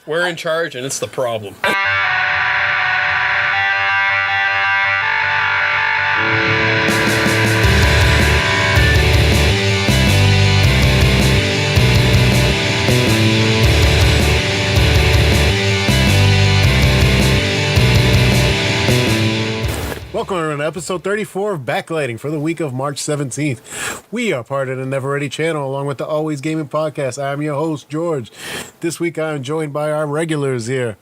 We're in charge, and it's the problem. Welcome to episode 34 of Backlighting for the week of March 17th. We are part of the Never Ready channel along with the Always Gaming podcast. I'm your host, George. This week I am joined by our regulars here,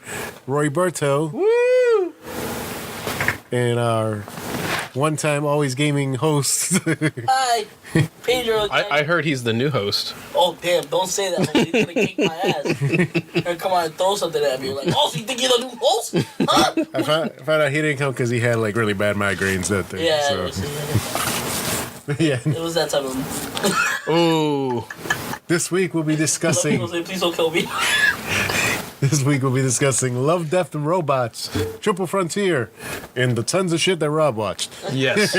Roy Berto. Woo! And our one-time Always Gaming host. Hi, Pedro. I heard he's the new host. Oh, damn, don't say that. He's going to kick my ass. Or come on and throw something at me. Like, oh, so you think you're the new host? Huh? I found out he didn't come because he had like really bad migraines that day. Yeah, So. Yeah. it was that type of... Ooh. This week we'll be discussing... People say, please don't kill me. This week we'll be discussing Love, Death, and Robots, Triple Frontier, and the tons of shit that Rob watched. Yes.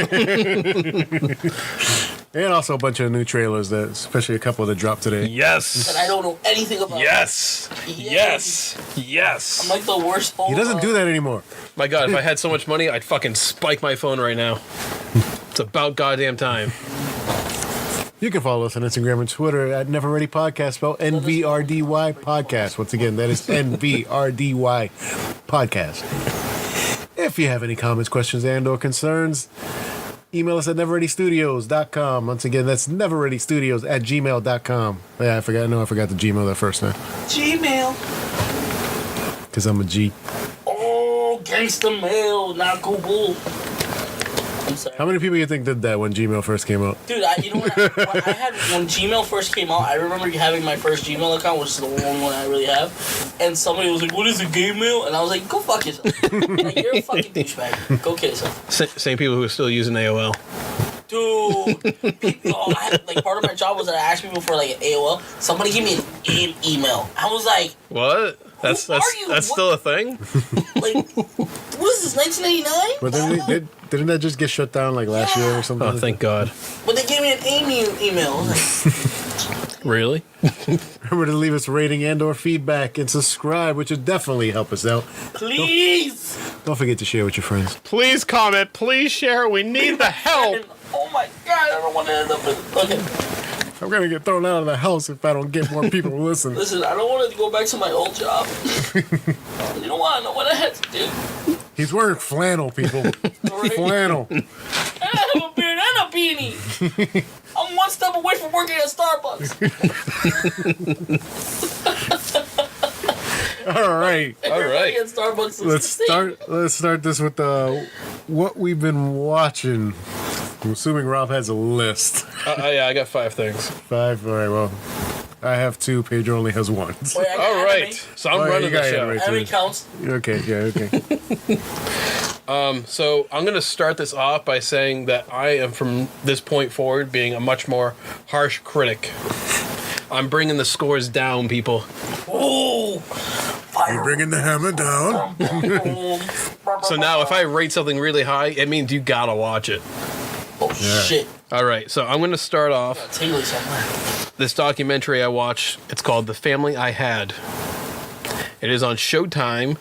And also a bunch of new trailers, that, especially a couple that dropped today. Yes. And I don't know anything about Yes. it. Yes. Yes. I'm like the worst phone. He doesn't do that anymore. My God, if I had so much money, I'd fucking spike my phone right now. It's about goddamn time. You can follow us on Instagram and Twitter at Never Ready Podcast, spelled NVRDY Podcast. Once again, that is NVRDY Podcast. If you have any comments, questions, and or concerns, email us at neverreadystudios.com. Once again, that's neverreadystudios@gmail.com. Yeah, I forgot the Gmail that first time. Gmail. Because I'm a G. Oh, gangsta mail, not Google. I'm sorry. How many people you think did that when Gmail first came out? Dude, you know what? When Gmail first came out, I remember having my first Gmail account, which is the only one I really have. And somebody was like, "What is a gay mail?" And I was like, "Go fuck yourself. Like, you're a fucking douchebag. Go kill yourself." Same people who are still using AOL. Dude, people, part of my job was that I asked people for like an AOL. Somebody gave me an AIM email. I was like, What? That's still a thing? like, what is this, 1989? But didn't that just get shut down like last year or something? Oh, thank God. But they gave me an AIM email. I was like, Really? Remember to leave us a rating and or feedback and subscribe, which would definitely help us out. please. Don't forget to share with your friends. Please comment. Please share. We need the help. And, oh my God, I don't want to end up with... Okay. I'm gonna get thrown out of the house if I don't get more people to listen. Listen, I don't want to go back to my old job. You don't want to know what I had to do. He's wearing flannel, people. Right? Flannel. I have a beard and a beanie. I'm one step away from working at Starbucks. All right. Working at Starbucks. Let's start this with what we've been watching. I'm assuming Rob has a list. Yeah, I got 5 things. 5. All right. Well, I have 2. Pedro only has 1. Wait, I got All right. anime. So I'm Oh, yeah, running you got the show. anime. Anime counts. Okay. Yeah. Okay. So I'm going to start this off by saying that I am from this point forward being a much more harsh critic. I'm bringing the scores down, people. Oh, You're bringing the hammer down. So now if I rate something really high, it means you gotta watch it. Oh shit. All right, so I'm going to start off. Tingly somewhere. This documentary I watched, it's called The Family I Had. It is on Showtime,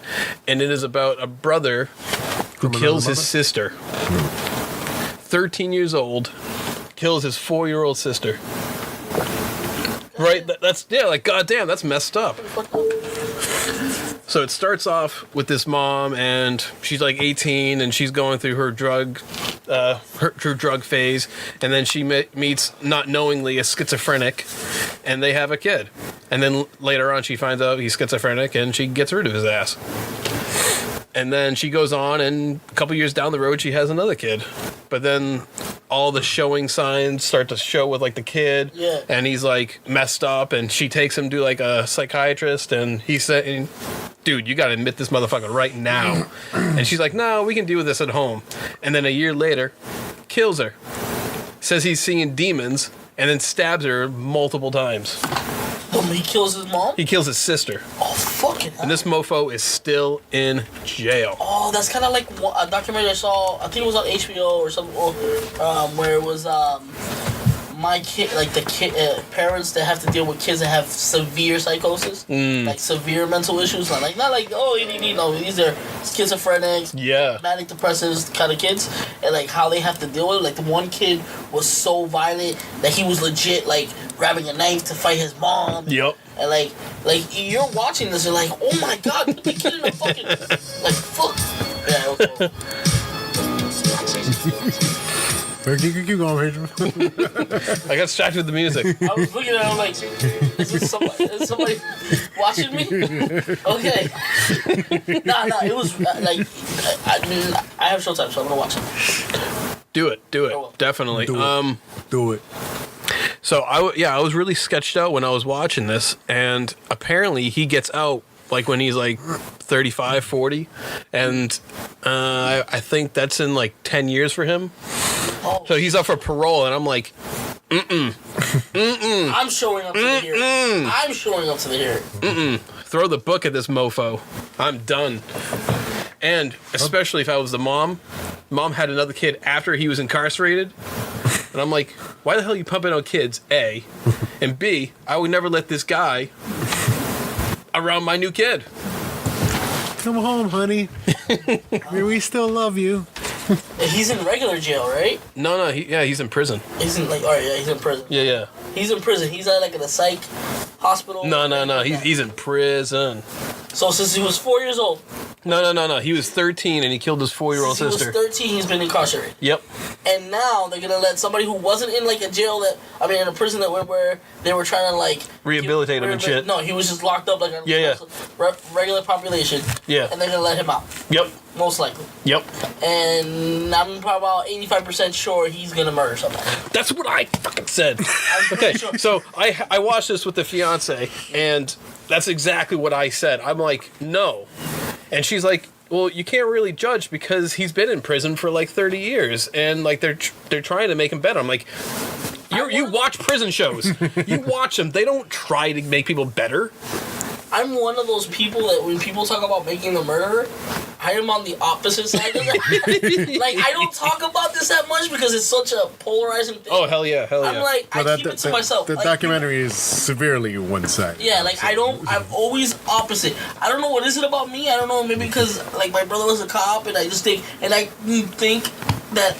and it is about a brother who kills his sister. 13 years old, kills his 4-year-old sister. Right? That's like, goddamn, that's messed up. So it starts off with this mom, and she's like 18, and she's going through her drug phase, and then she meets, not knowingly, a schizophrenic, and they have a kid. And then later on, she finds out he's schizophrenic, and she gets rid of his ass. And then she goes on, and a couple years down the road, she has another kid. But then all the showing signs start to show with like the kid, Yeah. and he's like messed up, and she takes him to like a psychiatrist, and he's saying, dude, you gotta admit this motherfucker right now. And she's like, no, we can deal with this at home. And then a year later, kills her. Says he's seeing demons, and then stabs her multiple times. He kills his mom? He kills his sister. Oh, fucking hell. And this mofo is still in jail. Oh, that's kind of like a documentary I saw. I think it was on HBO or something, where it was my kid, like the kid, parents that have to deal with kids that have severe psychosis, like severe mental issues, not like oh ADD, no, these are schizophrenics, manic depressive kind of kids, and like how they have to deal with it. Like the one kid was so violent that he was legit like grabbing a knife to fight his mom. Yep. And like you're watching this, you're like, oh my god, put the kid in a fucking like fuck. Yeah. Okay. Keep going, Rachel. I got distracted with the music. I was looking at him like, is somebody watching me? Okay. Nah, it was like, I have Showtime, so I'm gonna watch it. Do it, definitely. Do it. So I was really sketched out when I was watching this, and apparently he gets out like when he's like 35, 40, and I think that's in like 10 years for him. Oh. So he's up for parole, and I'm like, I'm showing up to the hearing. I'm showing up to the hearing. Throw the book at this mofo. I'm done. And especially if I was the mom had another kid after he was incarcerated, and I'm like, why the hell are you pumping out kids, A, and B, I would never let this guy around my new kid. Come home, honey. We still love you. He's in regular jail, right? No, he's in prison. He's in he's in prison. Yeah. He's in prison. He's at like in a psych hospital. No. He's in prison. So since he was 4 years old. No. He was 13 and he killed his 4-year-old sister. He was 13. He's been incarcerated. Yep. And now they're gonna let somebody who wasn't in like a jail in a prison where they were trying to like rehabilitate him and shit. No, he was just locked up like a regular population. Yeah. And they're gonna let him out. Yep. Most likely. Yep. And I'm probably about 85% sure he's gonna murder somebody. That's what I fucking said. Okay, sure. So I watched this with the fiance, and that's exactly what I said. I'm like, no. And she's like, well, you can't really judge because he's been in prison for like 30 years, and like they're trying to make him better. I'm like, you watch prison shows. You watch them. They don't try to make people better. I'm one of those people that when people talk about making a murderer, I am on the opposite side of that. Like, I don't talk about this that much because it's such a polarizing thing. Oh, hell yeah. I'm like, I keep it to myself. The like, documentary is severely one-sided. Yeah, like, I'm always opposite. I don't know what is it about me. I don't know, maybe because, like, my brother was a cop, and I think that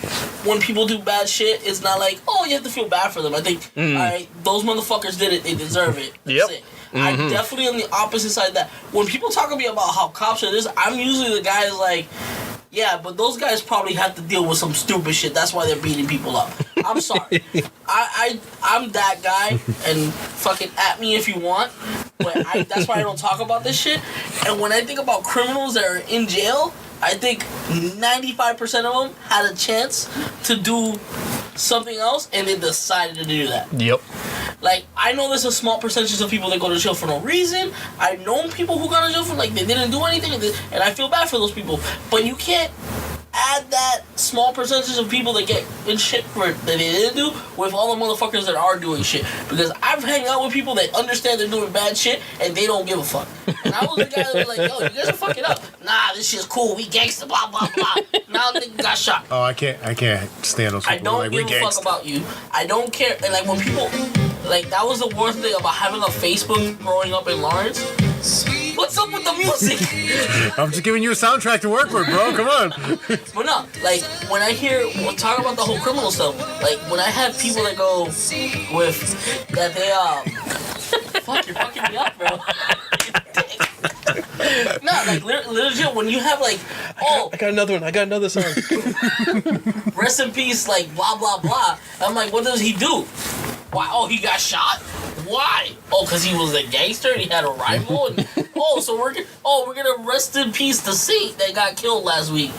when people do bad shit, it's not like, oh, you have to feel bad for them. I think, all right, those motherfuckers did it. They deserve it. That's it. I'm definitely on the opposite side of that. When people talk to me about how cops are this, I'm usually the guy who's like, yeah, but those guys probably have to deal with some stupid shit. That's why they're beating people up. I'm sorry. I'm that guy, and fucking at me if you want. But that's why I don't talk about this shit. And when I think about criminals that are in jail, I think 95% of them had a chance to do something else, and they decided to do that. Yep. Like, I know there's a small percentage of people that go to jail for no reason. I've known people who got to jail for, like, they didn't do anything, and I feel bad for those people. But you can't add that small percentage of people that get in shit for that they didn't do with all the motherfuckers that are doing shit. Because I've hung out with people that understand they're doing bad shit, and they don't give a fuck. And I was the guy that was like, yo, you guys are fucking up. Nah, this shit's cool. We gangster, blah, blah, blah. Now the nigga got shot. Oh, I can't stand those people. I don't give a fuck about you. I don't care. And, like, when people... Like, that was the worst thing about having a Facebook growing up in Lawrence. What's up with the music? I'm just giving you a soundtrack to work with, bro. Come on. But no, like, when I talk about the whole criminal stuff, like, when I have people that go with, that they, fuck, you're fucking me up, bro. No, like, legit, when you have, like, I got another one. I got another song. Rest in peace, like, blah, blah, blah. I'm like, what does he do? Why? Oh, he got shot? Why? Oh, because he was a gangster and he had a rival? And, so we're gonna rest in peace the Saint that got killed last week.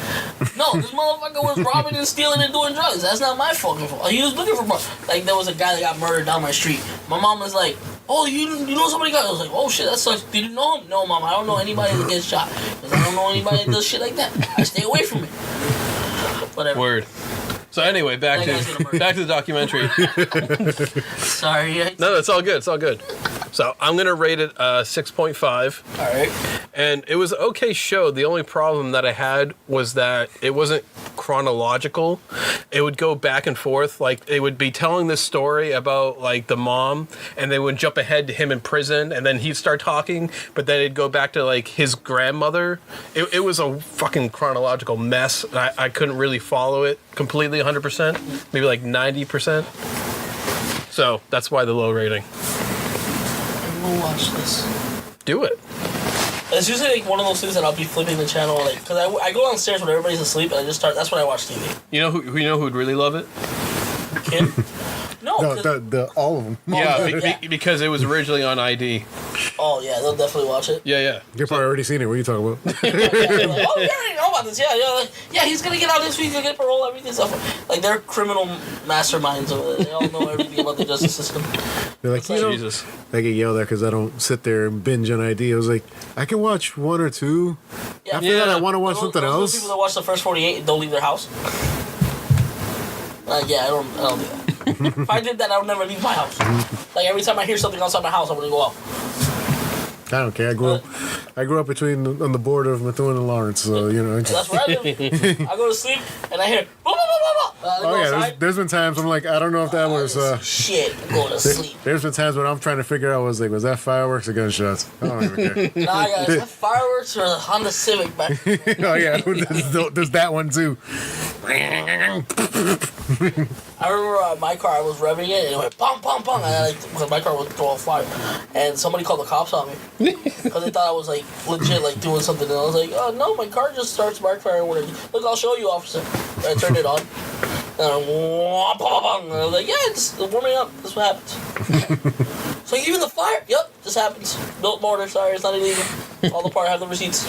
No, this motherfucker was robbing and stealing and doing drugs. That's not my fucking fault. He was looking for money. Like, there was a guy that got murdered down my street. My mom was like, oh, you know somebody got... I was like, oh, shit, that sucks. Did you know him? No, Mom, I don't know anybody that gets shot. Because I don't know anybody that does shit like that. I stay away from it. Whatever. Word. So anyway, back to the documentary. Sorry. No, it's all good. It's all good. So I'm gonna rate it 6.5. All right. And it was an okay show. The only problem that I had was that it wasn't chronological. It would go back and forth. Like, they would be telling this story about, like, the mom, and they would jump ahead to him in prison, and then he'd start talking, but then it'd go back to, like, his grandmother. It was a fucking chronological mess. I couldn't really follow it completely 100%. Maybe, like, 90%. So, that's why the low rating. I'm gonna watch this. Do it. It's usually like one of those things that I'll be flipping the channel, like, because I go downstairs when everybody's asleep and I just start. That's when I watch TV. You know who would really love it? Kid? No. All of them. Yeah, because it was originally on ID. Oh yeah, they'll definitely watch it. Yeah. You've probably already seen it. What are you talking about? Like, oh, you already know about this. Yeah. He's gonna get out this week. He'll get parole. Everything stuff. Like, they're criminal masterminds. They all know everything about the justice system. They're like, Jesus. I get yelled at because I don't sit there and binge on ID. I was like, I can watch one or two. Yeah. After that, I want to watch something Those else. people that watch the first 48 and don't leave their house. Yeah, I don't do that. If I did that, I would never leave my house. Like, every time I hear something outside my house, I'm gonna go out. I don't care. I grew up on the border of Methuen and Lawrence, so you know. That's where I live. I go to sleep and I hear blah blah blah blah blah. Oh yeah, there's been times I'm like, I don't know if that was shit. I'm going to sleep. There's been times when I'm trying to figure out, was that fireworks or gunshots? I don't even care. Nah, guys, is that fireworks or the Honda Civic back? Oh yeah, there's that one too. I remember my car, I was revving it and it went pong pong pong, and because my car was throwing fire, and somebody called the cops on me because they thought I was like legit like doing something, and I was like, oh no, my car just starts backfiring. Look, I'll show you, officer. And I turned it on. And I was like, yeah, it's warming up. That's what happens. So even the fire, yep, this happens. Built mortar, sorry, it's not illegal. All the part have the receipts.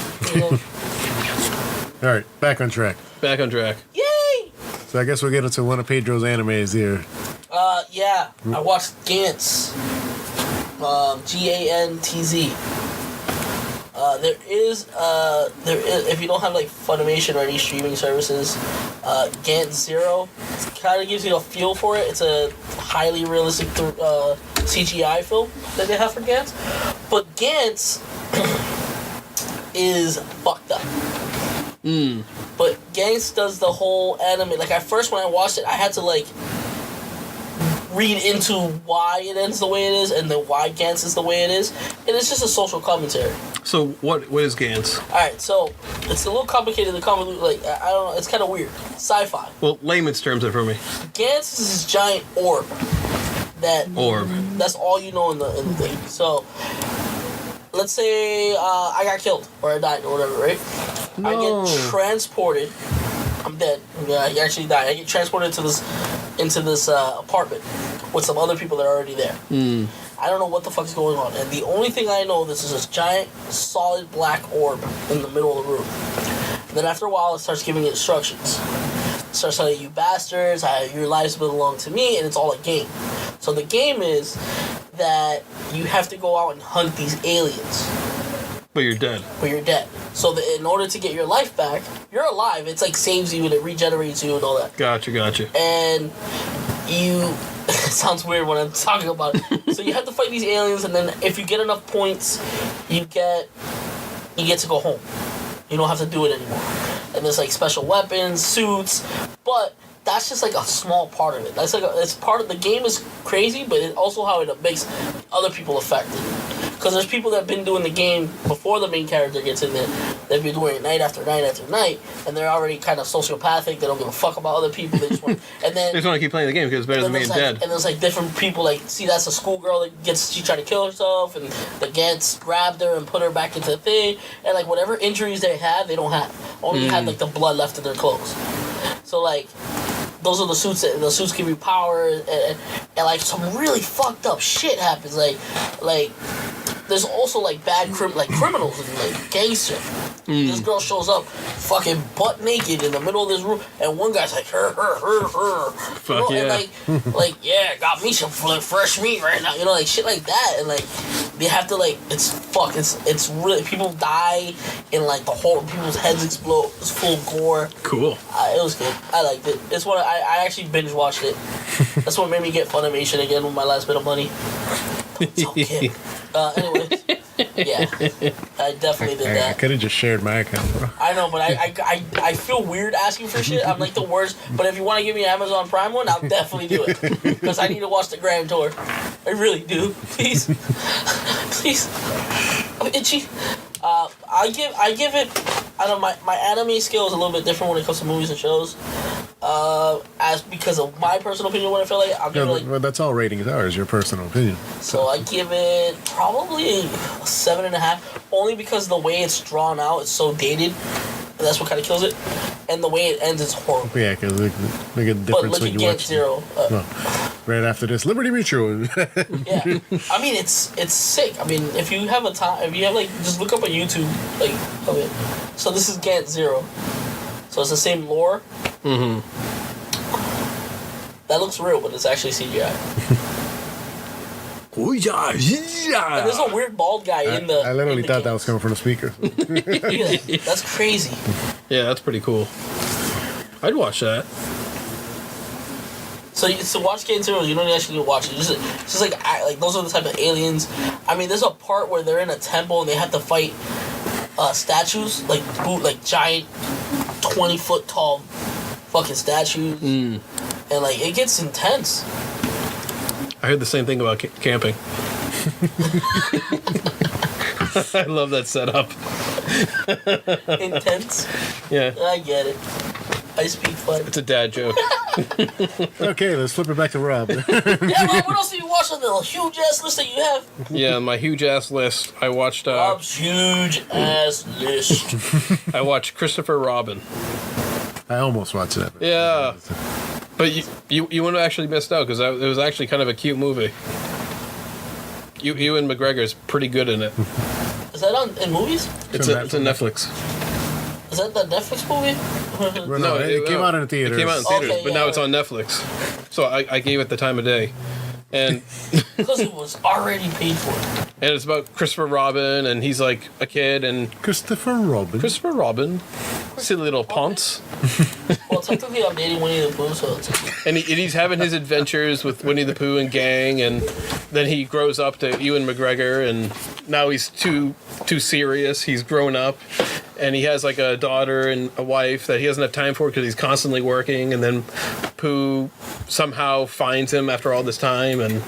All right, back on track. Yay! So I guess we'll get into one of Pedro's animes here. Yeah, I watched Gantz. Gantz. There is, if you don't have like Funimation or any streaming services, Gantz Zero kind of gives you a feel for it. It's a highly realistic CGI film that they have for Gantz, but Gantz is fucked up. But Gantz does the whole anime. Like, at first when I watched it, I had to like read into why it ends the way it is and then why Gantz is the way it is, and it's just a social commentary. So what is Gantz? Alright, so it's a little complicated to convolute, like, I don't know, it's kind of weird. Sci-fi. Well, layman's terms it for me. Gantz is this giant orb. That's all you know in the thing. So, let's say I got killed or I died or whatever, right? No. I get transported. I'm dead. Yeah, I actually died. I get transported into this apartment with some other people that are already there. I don't know what the fuck is going on, and the only thing I know, this is this giant, solid black orb in the middle of the room. And then after a while, it starts giving instructions. It starts telling you bastards, your lives belong to me, and it's all a game. So the game is that you have to go out and hunt these aliens. But you're dead. So that in order to get your life back, you're alive. It's like saves you and it regenerates you and all that. Gotcha. And you... it sounds weird when I'm talking about it. So you have to fight these aliens, and then if you get enough points, you get to go home. You don't have to do it anymore. And there's like special weapons, suits, but that's just like a small part of it. That's like it's part of the game is crazy, but it's also how it makes other people affected. Because there's people that have been doing the game before the main character gets in there. They've been doing it night after night after night, and they're already kind of sociopathic. They don't give a fuck about other people. They just want, and then They just want to keep playing the game because it's better than being dead. And there's like different people. Like, see, that's a schoolgirl that she tried to kill herself, and the Gantz grabbed her and put her back into the thing. And like whatever injuries they have, they don't have. Only had like the blood left in their clothes. So like. Those are the suits that the suits give you power, and like some really fucked up shit happens. Like there's also like bad criminals and like gangster. This girl shows up, fucking butt naked in the middle of this room, and one guy's like, her. Fuck you know, yeah. And like yeah, got me some fresh meat right now. You know, like shit like that, and like they have to like it's really people die, and like the whole people's heads explode. It's full gore. Cool. It was good. I liked it. It's what I actually binge watched it. That's what made me get Funimation again with my last bit of money. Don't Kim. Anyways, yeah, I definitely did I that. could have just shared my account, bro. I know, but I feel weird asking for shit. I'm like the worst. But if you want to give me an Amazon Prime one, I'll definitely do it because I need to watch the Grand Tour. I really do. Please, please. I'm itchy. I give it. I don't know, my anime skill is a little bit different when it comes to movies and shows. As because of my personal opinion, what I feel like, I'll give it like. Well, that's all ratings are, is your personal opinion. So I give it probably a 7.5, only because the way it's drawn out, it's so dated. And that's what kind of kills it. And the way it ends is horrible. Yeah, because look at the But difference look when at you Get watch. Zero. Right after this, Liberty Mutual. Yeah, I mean it's sick. I mean if you have a time, if you have like just look up on YouTube like of it. So this is Get Zero. So it's the same lore. Mm-hmm. That looks real, but it's actually CGI. And there's a weird bald guy in the. I literally in the thought that was coming from the speaker. Yeah, that's crazy. Yeah, that's pretty cool. I'd watch that. So watch Get Zero. You don't actually need to watch it. It's just like those are the type of aliens. I mean, there's a part where they're in a temple and they have to fight statues like giant 20-foot tall fucking statues, and like it gets intense. I heard the same thing about camping. I love that setup. Intense. Yeah, I get it. I speak fun. it's a dad joke. Okay, let's flip it back to Rob. Yeah, Rob, what else do you watch on the huge ass list that you have? Yeah, my huge ass list. I watched. Rob's huge ass list. I watched Christopher Robin. I almost watched that. Yeah, but you wouldn't have actually missed out because it was actually kind of a cute movie. Ewan McGregor's pretty good in it. Is that in movies? It's a Netflix. Is that the Netflix movie? Well, no, it came out in the theaters. It came out in theaters, Okay, but yeah, now it's right. on Netflix. So I gave it the time of day. And Because it was already paid for. and it's about Christopher Robin, and he's like a kid, and Christopher Robin. silly little ponce. Well, technically, I'm dating Winnie the Pooh, so it's And he's having his adventures with Winnie the Pooh and gang, and then he grows up to Ewan McGregor, and now he's too serious. He's grown up, and he has like a daughter and a wife that he doesn't have time for because he's constantly working. And then Pooh somehow finds him after all this time, and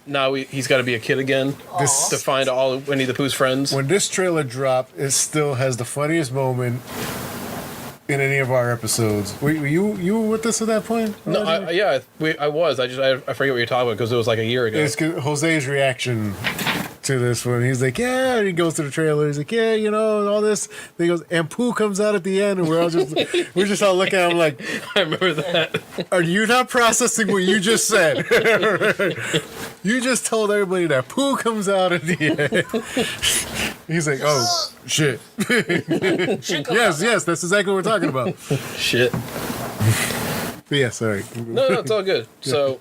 now he's got to be a kid again to find all of Winnie the Pooh's friends. When this trailer dropped, it still has the funniest moment in any of our episodes. Were you with us at that point? No, I was. I forget what you're talking about because it was like a year ago. It's Jose's reaction to this one. He's like, yeah, and he goes to the trailer. He's like, yeah, and all this. Then he goes, and Pooh comes out at the end, and we're just all looking at him like, I remember that. are you not processing what you just said? You just told everybody that Pooh comes out at the end. He's like, oh, shit. Yes, that's exactly what we're talking about. Shit. But yeah, sorry. No, it's all good. So,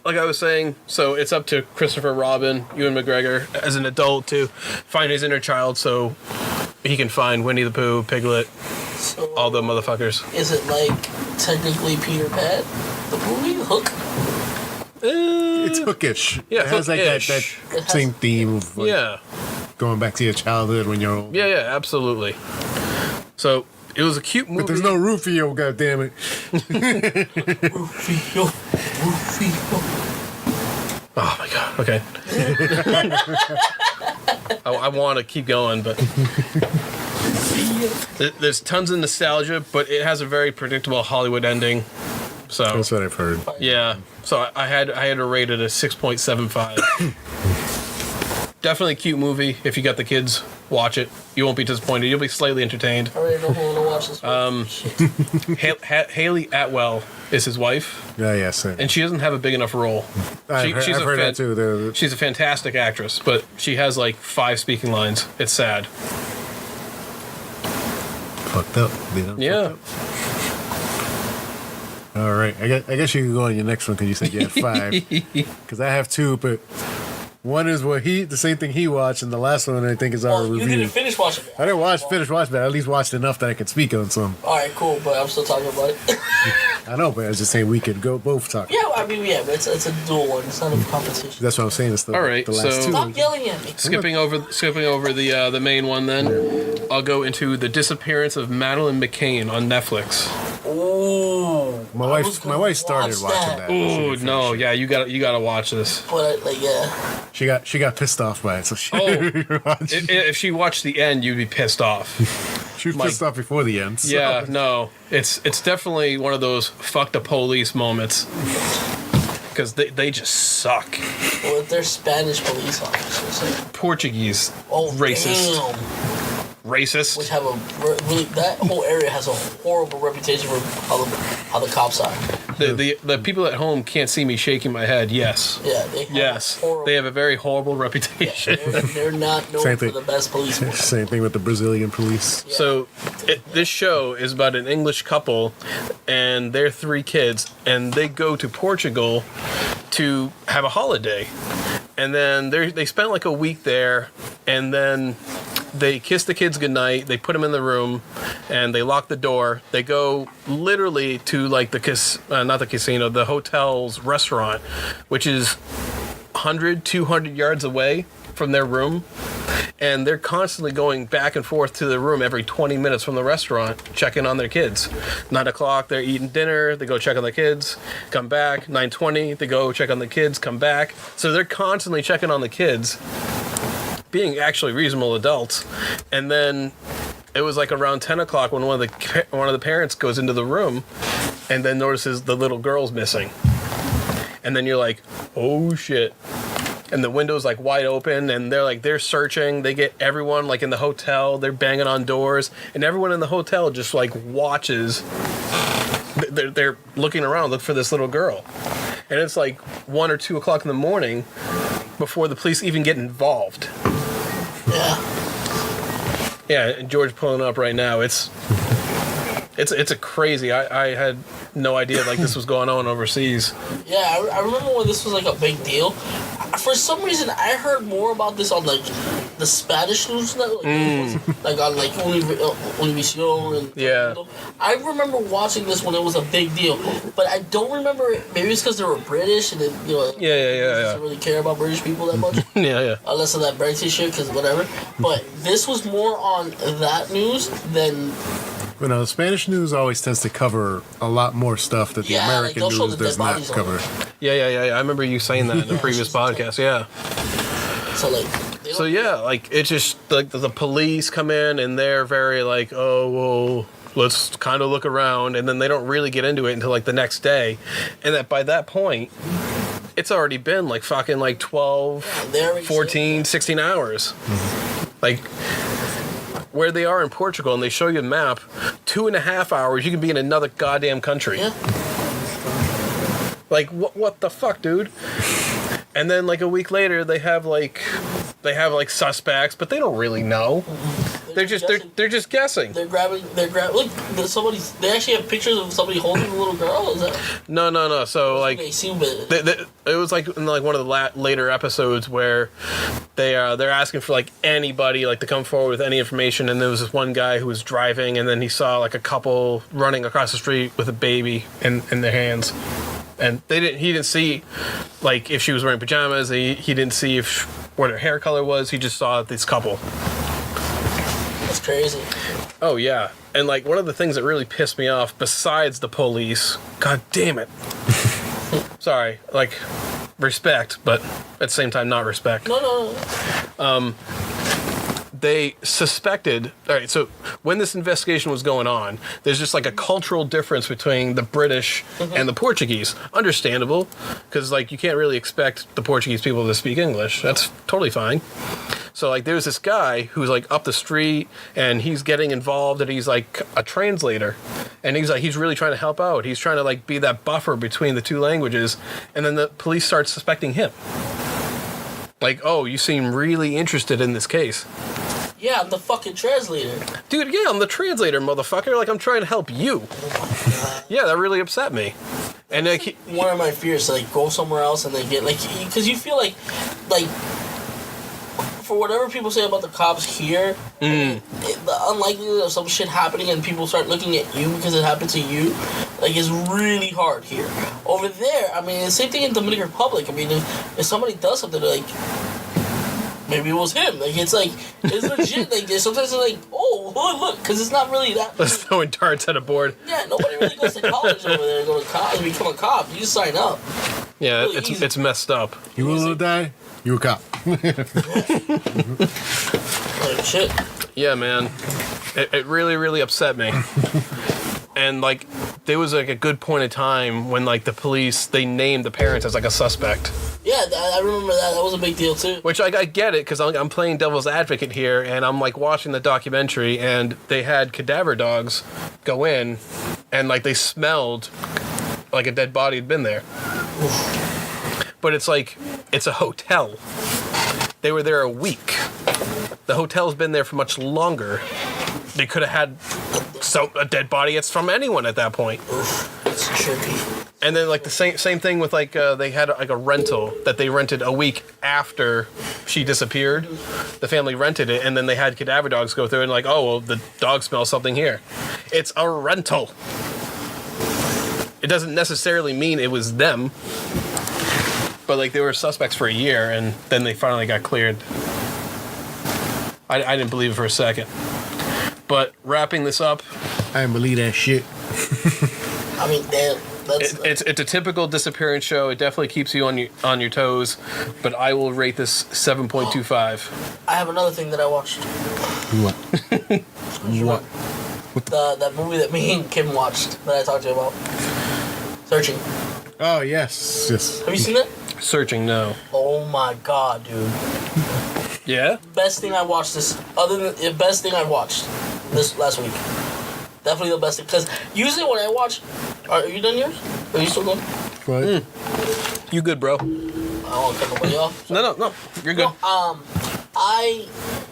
like I was saying, so it's up to Christopher Robin, Ewan McGregor, as an adult to find his inner child so he can find Winnie the Pooh, Piglet, so. all the motherfuckers. Is it like technically Peter Pan, the movie Hook? It's hookish. Yeah, it has like that hookish. same theme of like Yeah. going back to your childhood when you're old. Yeah, absolutely. So, it was a cute movie. But there's no Rufio, goddammit. Rufio. Oh my god. Okay. I want to keep going, but there's tons of nostalgia, but it has a very predictable Hollywood ending. So That's what I've heard. yeah. So I had to rate it a 6.75. Definitely a cute movie. If you got the kids, watch it. You won't be disappointed. You'll be slightly entertained. I already know who I want to watch this movie. Haley Atwell is his wife, Yeah, same. and she doesn't have a big enough role. I've heard that too. She's a fantastic actress, but she has like 5 speaking lines. It's sad. Fucked up. Yeah. All right. I guess you can go on your next one because you said you had 5. Because I have 2, but one is the same thing he watched, and the last one I think is our You review. didn't finish watching it. I didn't finish watching, but I at least watched enough that I could speak on some. Alright, cool, but I'm still talking about it. I know, but I was just saying we could go both talk. Yeah, I mean, yeah, but it's a dual one. It's not a competition. That's what I'm saying. It's the, All right, the last so- two. Stop yelling at me. Skipping over the main one, then I'll go into the disappearance of Madeline McCain on Netflix. Ooh. My wife started watching that. She Oh didn't no, finish it. yeah, you gotta watch this. But like, yeah. She got pissed off by it, so she Oh. watched. If she watched the end, you'd be pissed off. She was pissed off before the end. So. Yeah, no, it's definitely one of those fuck the police moments because they just suck. Well, they're Spanish police officers. Portuguese, Oh, racist, damn. racist. Which have a really, that whole area has a horrible reputation for how the cops are. The people at home can't see me shaking my head. Yes. Yeah, they have Yes, horrible, they have a very horrible reputation. they're not known Same for thing. the best police force. Same thing with the Brazilian police. Yeah. So, this show is about an English couple and their 3 kids, and they go to Portugal to have a holiday. And then they spent like a week there, and then they kiss the kids goodnight, they put them in the room, and they lock the door. They go literally to like not the casino, the hotel's restaurant, which is 100, 200 yards away from their room. And they're constantly going back and forth to the room every 20 minutes from the restaurant, checking on their kids. 9 o'clock, they're eating dinner, they go check on the kids, come back. 9:20, they go check on the kids, come back. So they're constantly checking on the kids, being actually reasonable adults. And then it was like around 10 o'clock when one of the parents goes into the room and then notices the little girl's missing. And then you're like, oh shit. And the window's like wide open, and they're searching. They get everyone like in the hotel. They're banging on doors, and everyone in the hotel just like watches. They're looking around, look for this little girl, and it's like 1 or 2 o'clock in the morning before the police even get involved. Yeah, and George pulling up right now. It's a crazy. I had no idea like this was going on overseas. Yeah, I remember when this was like a big deal. For some reason, I heard more about this on like the Spanish news network, like on like Univision. And Yeah. I remember watching this when it was a big deal, but I don't remember it. Maybe it's because they were British and then, Yeah. doesn't really care about British people that much. Yeah. Unless of that Brexit shit, because whatever. But this was more on that news than. You know, the Spanish news always tends to cover a lot more stuff that the Yeah, like, American they'll show news the does dead not bodies on cover. Yeah. I remember you saying that in the previous podcast. Yeah. So like. So yeah, like it's just like the police come in and they're very like, oh well, let's kind of look around, and then they don't really get into it until like the next day, and that by that point, it's already been like fucking like 12, 14, 16 hours. Like where they are in Portugal, and they show you a map, 2.5 hours, you can be in another goddamn country. Yeah. Like what the fuck, dude? And then like a week later, they have like suspects, but they don't really know. They're just guessing. They're grabbing. Look, there's somebody. They actually have pictures of somebody holding a little girl. Is that? No. So like, They seem it. it was like in like one of the later episodes where they're asking for like anybody like to come forward with any information, and there was this one guy who was driving, and then he saw like a couple running across the street with a baby in their hands. And he didn't see like if she was wearing pajamas. He didn't see what her hair color was. He just saw this couple. That's crazy. Oh yeah, and like one of the things that really pissed me off, besides the police, god damn it. Sorry, like respect, but at the same time not respect. No. They suspected. All right, so when this investigation was going on, there's just like a cultural difference between the British and the Portuguese. Understandable, because like you can't really expect the Portuguese people to speak English. That's totally fine. So like there's this guy who's like up the street, and he's getting involved, and he's like a translator, and he's really trying to help out. He's trying to like be that buffer between the two languages, and then the police start suspecting him. Like, oh, you seem really interested in this case. Yeah, I'm the fucking translator. Dude, yeah, I'm the translator, motherfucker. Like, I'm trying to help you. Yeah, that really upset me. And like, One of my fears to like go somewhere else and then get like, because you feel like for whatever people say about the cops here, the unlikelihood of some shit happening and people start looking at you because it happened to you, Like, it's really hard here. Over there, I mean, the same thing in Dominican Republic. I mean, if somebody does something, like, maybe it was him. Like, it's legit. Like, sometimes it's like, oh, look, because it's not really that. Let's throwing darts at a board. Yeah, nobody really goes to college over there to go to college and become a cop. You just sign up. Yeah, Really it's messed up. You willing to die? You a cop. Like, shit. Yeah, man. It really, really upset me. And, like, there was, like, a good point of time when, like, the police, they named the parents as, like, a suspect. Yeah, I remember that. That was a big deal, too. Which, I get it, because I'm playing devil's advocate here, and I'm, like, watching the documentary, and they had cadaver dogs go in, and, like, they smelled like a dead body had been there. But it's like, it's a hotel. They were there a week. The hotel's been there for much longer. They could have had a dead body. It's from anyone at that point. That's tricky. And then, like, the same thing with, like, they had, like, a rental that they rented a week after she disappeared. The family rented it, and then they had cadaver dogs go through and, like, oh, well, the dog smells something here. It's a rental. It doesn't necessarily mean it was them. But, like, they were suspects for a year, and then they finally got cleared. I didn't believe it for a second. But wrapping this up, I didn't believe that shit. I mean, damn. it's a typical disappearance show. It definitely keeps you on your toes. But I will rate this 7.25. I have another thing that I watched. What? What? That movie that me and Kim watched that I talked to you about. Searching. Oh, yes. Have you seen that? Searching, no. Oh my god, dude. Yeah? Best thing I watched this best thing I watched this last week. Definitely the best thing. Because usually when I watch, are you done yours? Are you still going? What? You good, bro? I don't want to cut nobody off. No. You're good. No,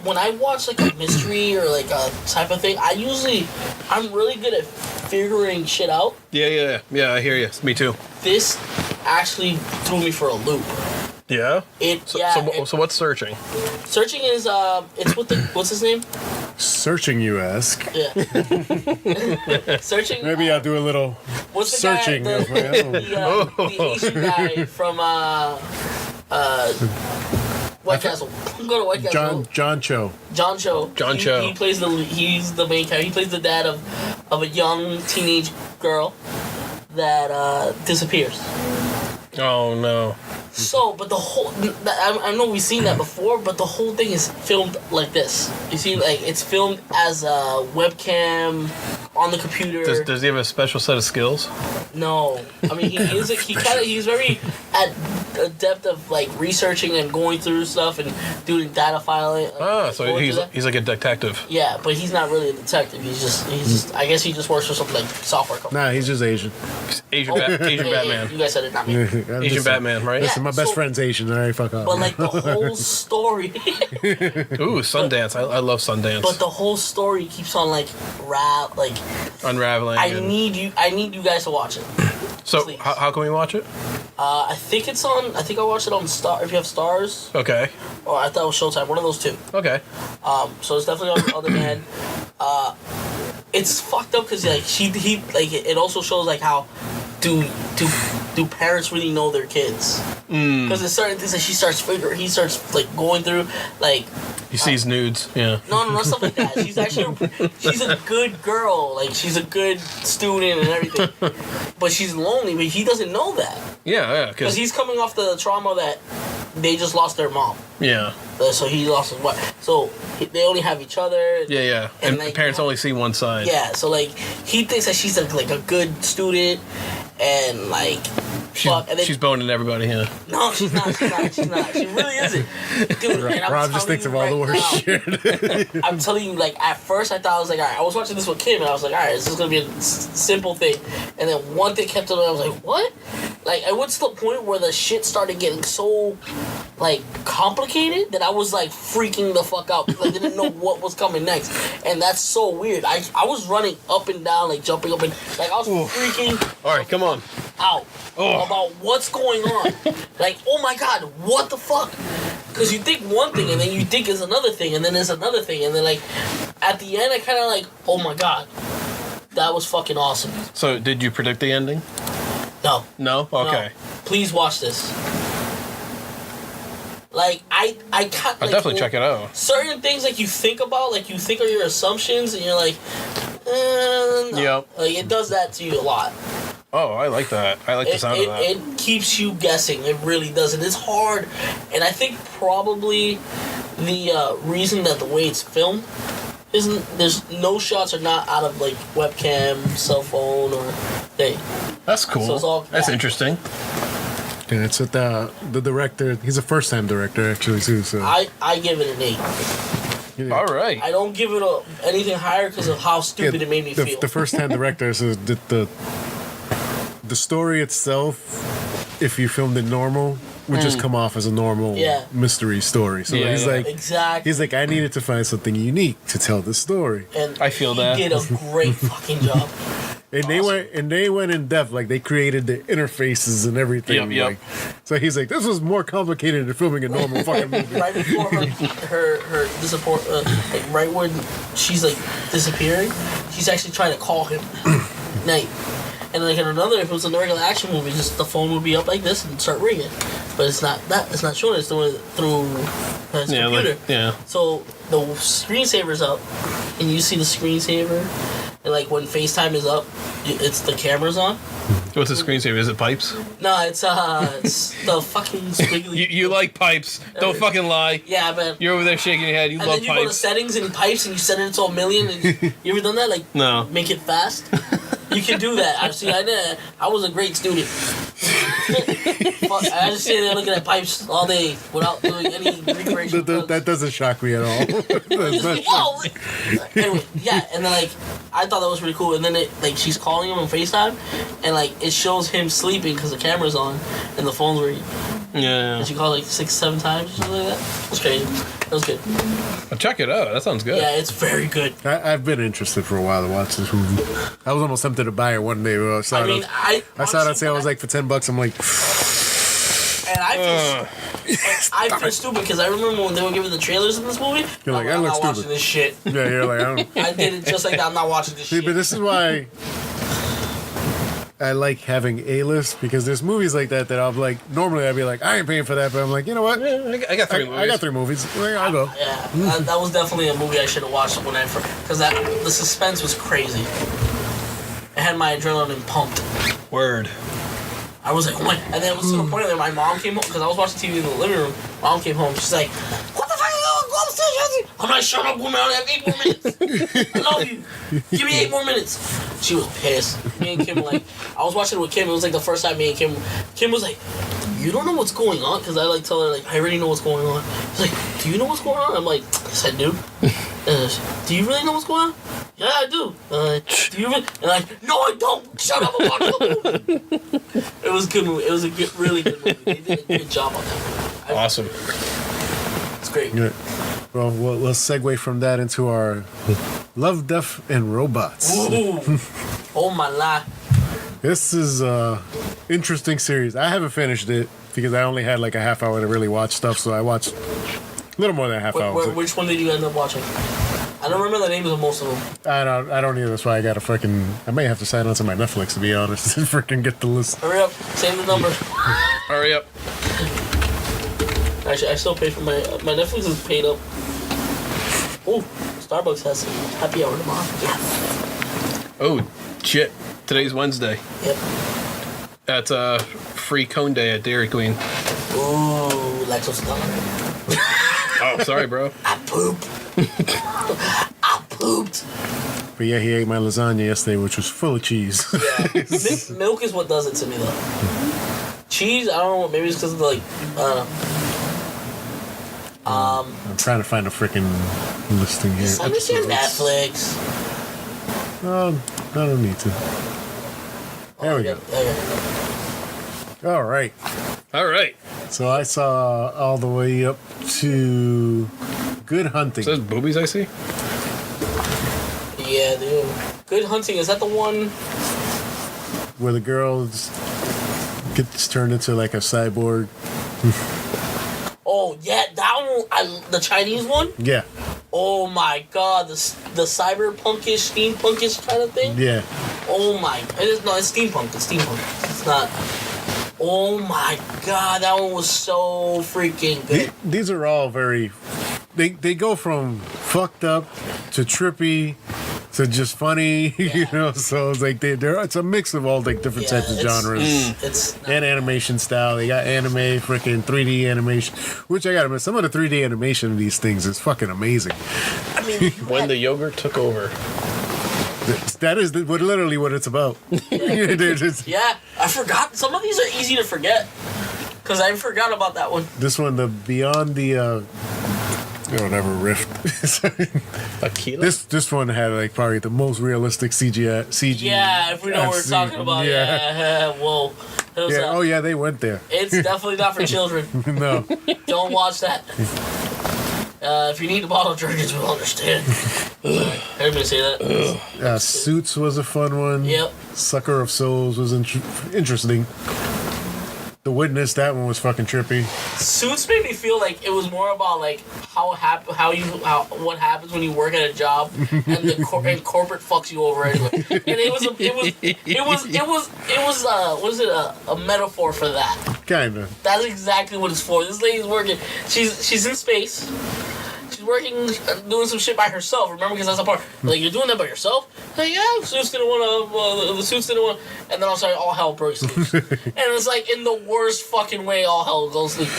when I watch like a mystery or like a type of thing, I'm really good at figuring shit out. Yeah, I hear you. Me too. This actually threw me for a loop. Yeah? So what's Searching? Searching is it's with what's his name? Searching, you ask. Yeah. Searching. Maybe I'll do a little What's the searching. guy, the Asian guy from White Castle. Go to White Castle. John Cho. John Cho. He plays he's the main character. He plays the dad of a young teenage girl that disappears. Oh, no. So, but the whole... I know we've seen that before, but the whole thing is filmed like this. You see, like, it's filmed as a webcam on the computer. Does he have a special set of skills? No. I mean, he's very at a depth of, like, researching and going through stuff and doing data filing. So he's like a detective. Yeah, but he's not really a detective. He's just I guess he just works for some, like, software company. Nah, he's just Asian. Asian Batman. You guys said it, not me. Asian Batman, right? Listen, my best friend's Asian. All right, fuck off. But, like, the whole story... Ooh, Sundance. I love Sundance. But the whole story keeps on, like, unraveling. I need you guys to watch it. So how can we watch it? I think I watched it on Star. If you have Stars. Okay. Or I thought it was Showtime. One of those two. Okay. So it's definitely on demand. It's fucked up because like he like it also shows like how do parents really know their kids? Because there's certain things that he starts like going through like. He sees nudes, yeah. No, not stuff like that. She's a good girl. Like, she's a good student and everything. But she's lonely, but he doesn't know that. Yeah. Because he's coming off the trauma that they just lost their mom. Yeah. So he lost his wife. So they only have each other. Yeah. And like, parents only see one side. Yeah, so, like, he thinks that she's, like a good student and, like... She's boning everybody, yeah. No, she's not. She really isn't. Dude, Rob just thinks of all the worst shit. I'm telling you, like, at first I thought, I was like, all right, I was watching this with Kim, and I was like, all right, this is going to be a simple thing. And then one thing kept on, I was like, what? Like, I went to the point where the shit started getting so, like, complicated that I was, like, freaking the fuck out because I didn't know what was coming next. And that's so weird. I was running up and down, like, jumping up and, like, I was freaking... All right, come on. Out. About what's going on. Like, oh my god, what the fuck? Because you think one thing and then you think it's another thing and then there's another thing and then like at the end I kind of like, oh my god. That was fucking awesome. So, did you predict the ending? No. No? Okay. No. Please watch this. Like, I can't... I'll definitely check it out. Certain things, like, you think about, like, you think are your assumptions, and you're like, no. Yep. Like, it does that to you a lot. Oh, I like that. I like the sound of that. It keeps you guessing. It really does. And it's hard. And I think probably the reason that the way it's filmed isn't... There's no shots are not out of, like, webcam, cell phone, or thing. That's cool. So it's all That's that. interesting. And it's with the director. He's a first-time director, actually, too. So I give it an 8. yeah. All right. I don't give it anything higher because of how stupid it made me feel. The first-time director, so the story itself, if you filmed it normal, would just come off as a normal mystery story. So Yeah, he's yeah. like, Exactly. he's like, I needed to find something unique to tell the story. And I feel he that. did a great fucking job. And they went in depth, like they created the interfaces and everything. Yep. Like, so he's like, this was more complicated than filming a normal fucking movie. Right before her disappoint, like right when she's like disappearing, she's actually trying to call him at night. And like in another, if it was a regular action movie, just the phone would be up like this and start ringing. But it's not that. It's not showing. It's doing it through his computer. Like, yeah. So the screensaver's up, and you see the screensaver. And like when FaceTime is up, it's the camera's on. What's the screensaver? Is it pipes? No, it's the fucking squiggly. You like pipes. Don't fucking lie. Yeah, man. You're over there shaking your head. You And love then you go to pipes. settings and pipes and you set it to 1,000,000. And you ever done that? Like, No. make it fast. You can do that. I did. I was a great student. Fuck, I just sit there looking at pipes all day without doing any recreation. That doesn't shock me at all. That's not Whoa! Anyway, yeah, and then like I thought that was pretty cool. And then she's calling him on FaceTime, and like it shows him sleeping because the camera's on and the phone's ringing. Yeah. And she called like 6-7 times or something like that. It was crazy. It was good. Well, check it out. That sounds good. Yeah, it's very good. I've been interested for a while to watch this movie. I was almost tempted to buy it one day. I saw it on sale. It was like for $10. I'm like, and I feel stupid because I remember when they were giving the trailers in this movie. You're like, I'm I look not stupid. watching this shit. yeah, you're like, I don't. I did it just like that. I'm not watching this See, shit. but this is why I like having A-list, because there's movies like that I'm like, normally I'd be like, I ain't paying for that, but I'm like, you know what? Yeah, I got 3 movies. I got 3 movies. I'll go. Yeah, that was definitely a movie I should have watched when I first, because the suspense was crazy. It had my adrenaline pumped. Word. I was like, oh my, and then it was to the point that my mom came home, because I was watching TV in the living room. Mom came home, she's like, what the fuck are you doing? Go upstairs, Jesse. I'm like, shut up, woman, I only have 8 more minutes. I love you. Give me 8 more minutes. She was pissed. Me and Kim were like, I was watching it with Kim, it was like the first time me and Kim was like, you don't know what's going on? Because I like tell her, like, I already know what's going on. She's like, do you know what's going on? I'm like, yes, I do. Do you really know what's going on? Yeah, I do. Do you really? And like, no, I don't. Shut up about the movie. It was a good movie. It was a really good movie. They did a good job on that movie. Awesome. It's great. Yeah. Well, we'll segue from that into our Love, Death, and Robots. Ooh. Oh my life. This is a interesting series. I haven't finished it because I only had like a half hour to really watch stuff, so I watched a little more than a half hour. Which one did you end up watching? I don't remember the names of most of them. I don't either. That's why I gotta I may have to sign on to my Netflix, to be honest, and freaking get the list. Hurry up. Save the number. Hurry up. Actually, I still pay for my Netflix is paid up. Ooh, Starbucks has some happy hour tomorrow. Yeah. Oh, shit. Today's Wednesday. Yep. That's free cone day at Dairy Queen. Ooh, lactose intolerant. Oh, sorry, bro. I pooped. I pooped. But yeah, he ate my lasagna yesterday, which was full of cheese. Yeah. Milk is what does it to me, though. Cheese, I don't know. Maybe it's because of the, like, I don't know. I'm trying to find a freaking listing here. Just understand Netflix. I don't need to. There we go. All right. All right. So I saw all the way up to Good Hunting. So there's boobies I see? Yeah, dude. Good Hunting, is that the one? Where the girl gets turned into like a cyborg. Oh, yeah, that one. The Chinese one? Yeah. Oh my god, the cyberpunkish, steampunkish kind of thing. Yeah. Oh my, it's steampunk. It's steampunk. It's not. Oh my god, that one was so freaking good. These are all very. They go from fucked up to trippy to just funny, you know. So it's like it's a mix of all like different types of genres. And animation style. They got anime, freaking 3D animation, which I gotta admit, some of the 3D animation of these things is fucking amazing. I mean, when the yogurt took over. That is literally what it's about. Yeah, I forgot. Some of these are easy to forget because I forgot about that one. This one, the Beyond the whatever rift. Aquila? This one had like probably the most realistic CG. Yeah, if we know what we're talking about. Yeah. Whoa. Yeah. Oh yeah, they went there. It's definitely not for children. No. Don't watch that. If you need a bottle of Jergens, we'll understand. Everybody say that. Suits was a fun one. Yep. Sucker of Souls was interesting. The Witness, that one was fucking trippy. Suits made me feel like it was more about like what happens when you work at a job and and corporate fucks you over anyway. And it was a metaphor for that. Kinda. That's exactly what it's for. This lady's working. She's in space. She's working, doing some shit by herself. Remember, because that's the part. Like, you're doing that by yourself? Like, yeah, the suits didn't want to. The suits didn't want. And then also, all hell breaks loose. And it's like in the worst fucking way, all hell goes loose.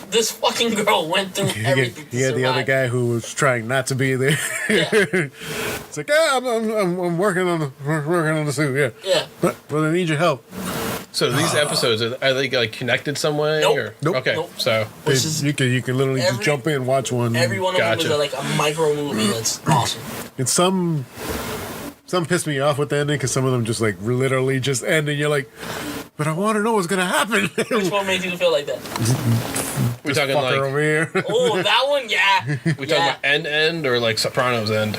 This fucking girl went through everything. Yeah, the other guy who was trying not to be there. Yeah. It's like, I'm working on the suit. Yeah. Yeah. But I need your help. So these episodes, are they like connected some way? Nope. Or? Nope. Okay, Nope. so You can literally just jump in and watch one. Every one of them is like a micro movie that's awesome. And some piss me off with the ending because some of them just like literally just end and you're like, but I want to know what's gonna happen. Which one makes you feel like that? we're talking like over here. Oh, that one, yeah. we talking about end or like Sopranos end?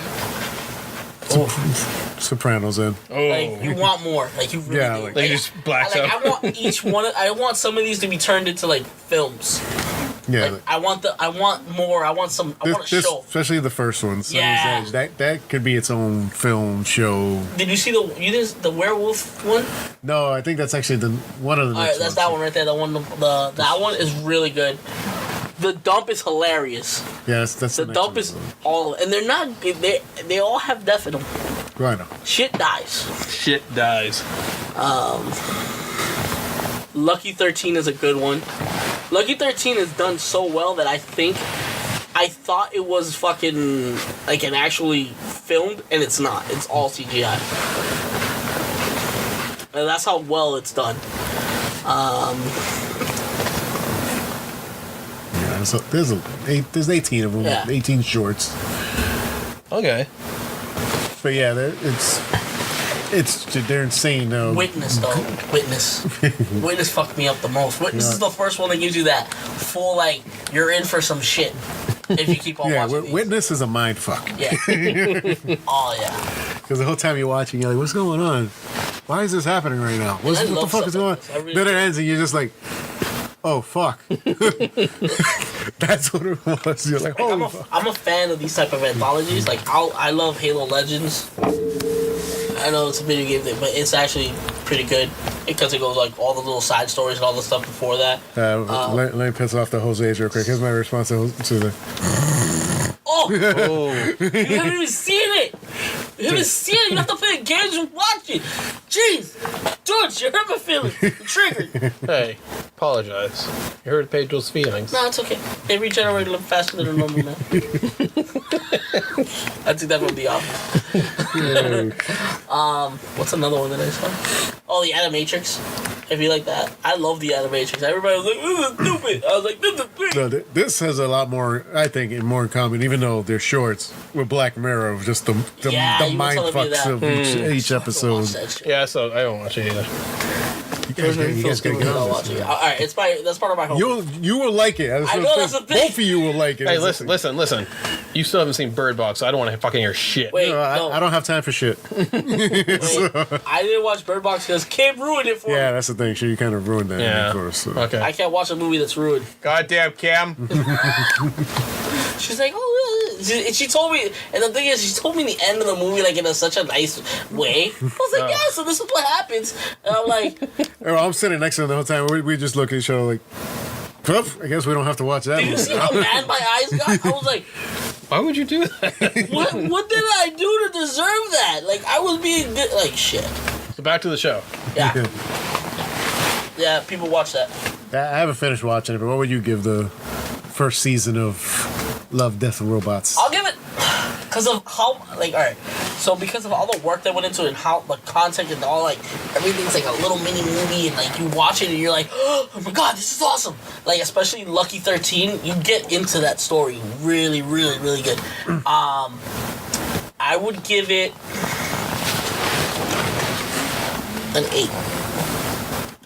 Sopranos end. Oh, Like you want more, like you really do. Like you just blacks out. I want each one. I want some of these to be turned into like films. Yeah. Like, I want more. I want some. I want a show. Especially the first one. Sunny's Yeah. Edge. That could be its own film show. Did you see the werewolf one? No, I think that's actually one of the. All right, next that's ones. that one right there. That one is really good. The dump is hilarious. Yeah, that's The next dump one. is all, and they're not. They all have death in them. I know. Shit dies. Shit dies. Lucky 13 is a good one. Lucky 13 is done so well that I thought it was fucking like an actually filmed, and it's not. It's all CGI. And that's how well it's done. Yeah, so there's 18 of them. Yeah. 18 shorts. Okay. But yeah, they're insane though. Witness though. Witness. Witness fucked me up the most. Witness is the first one that gives you that full like you're in for some shit if you keep on watching. These. Witness is a mind fuck. Yeah. Oh yeah. Because the whole time you're watching, you're like, what's going on? Why is this happening right now? What the fuck is going on? Then it ends and you're just like, oh fuck. That's what it was. You're like, I'm a fan of these type of anthologies. Like I love Halo Legends. I know it's a video game thing, but it's actually pretty good because it goes like all the little side stories and all the stuff before that. Let me piss off the Jose's real quick. Here's my response to the. Oh! You haven't even seen it! You haven't seen it! You have to play the games and watch it! Jeez! George, you hurt my feelings! I'm triggered! Hey, apologize. You hurt Pedro's feelings. No, it's okay. They regenerate a little faster than a normal man. I took that from The Office. What's another one that I saw? Oh, the Animatrix. If you like that. I love the Animatrix. Everybody was like, this is stupid! I was like, this is great! No, this has a lot more, I think, more in common, even though they're shorts, with Black Mirror, of just the mind fucks of each episode. Yeah, so I don't watch it either. You guys gotta get on this. Alright, that's part of my homework. You will like it. I know, that's the thing. Both of you will like it. Hey, listen. You still haven't seen Bird Box, so I don't want to fucking hear shit. Wait, No, no. I don't have time for shit. Wait, I didn't watch Bird Box because Kim ruined it for me. Yeah, that's the thing. You kind of ruined that, Yeah. of course. So. Okay. I can't watch a movie that's ruined. Goddamn, Cam. She's like, oh, she told me, and the thing is, she told me the end of the movie like in such a nice way. I was like, yeah, so this is what happens. And I'm like, I'm sitting next to them the whole time. We just look at each other like, "Poof, I guess we don't have to watch that did you movie." see how mad my eyes got? I was like, Why would you do that? what did I do to deserve that? Like, I was being good. Like, shit. So back to the show. Yeah. Yeah, people watch that. I haven't finished watching it, but what would you give the first season of Love, Death, and Robots? I'll give it because of how, like, all right. So because of all the work that went into it and how the content and all, like, everything's like a little mini movie, and like you watch it and you're like, oh my god, this is awesome. Like, especially Lucky 13, you get into that story really, really, really good. I would give it an 8.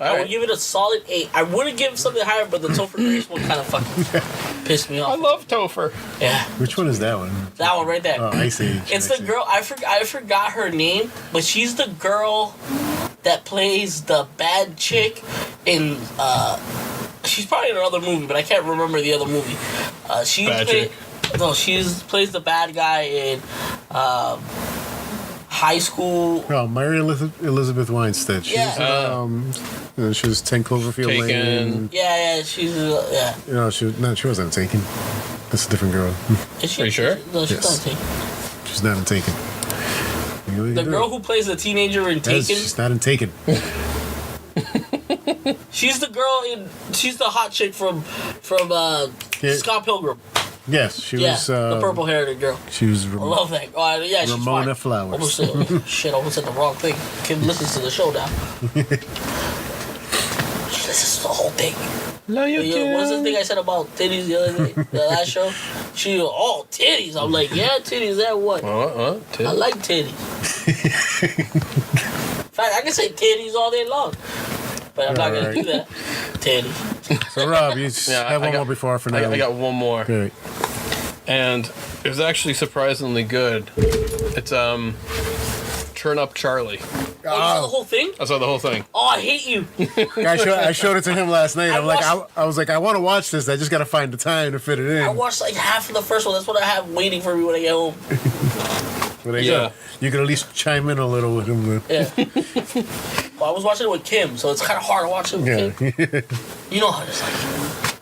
I would give it a solid 8. I wouldn't give it something higher, but the Topher Grace one kind of fucking pissed me off. I love Topher. Yeah. Which one is that one? That one right there. Oh, I see. It's the girl, I forgot her name, but she's the girl that plays the bad chick in, she's probably in another movie, but I can't remember the other movie. She plays the bad guy in, High School. Oh, Mary Elizabeth Winstead. She was, she was 10 Cloverfield Lane. Yeah, she's yeah. No, she wasn't Taken. That's a different girl. Is she? Are you sure? No, she's Yes. not Taken. She's not in Taken. The girl who plays the teenager in Taken. She's not in Taken. She's the girl in. She's the hot chick from Scott Pilgrim. Yes, she was. The purple haired girl. She was. I love that. Yeah, she's Ramona fine. Flowers. Shit, I almost said the wrong thing. Kim listens to the show now. She listens to the whole thing. Love you, Kim. What's the thing I said about titties the other day? The last show? She goes, oh, titties. I'm like, yeah, titties, that what? I like titties. In fact, I can say titties all day long. But I'm not going to do that. Titties. So, Rob, you have one more before our finale. I got one more. Great. And it was actually surprisingly good. It's Turn Up Charlie. Oh, you saw the whole thing? I saw the whole thing. Oh, I hate you. I showed it to him last night. I was like, I want to watch this. I just got to find the time to fit it in. I watched like half of the first one. That's what I have waiting for me when I get home. But you can at least chime in a little with him. Yeah. Well, I was watching it with Kim, so it's kind of hard to watch it with Kim. You know how it's like.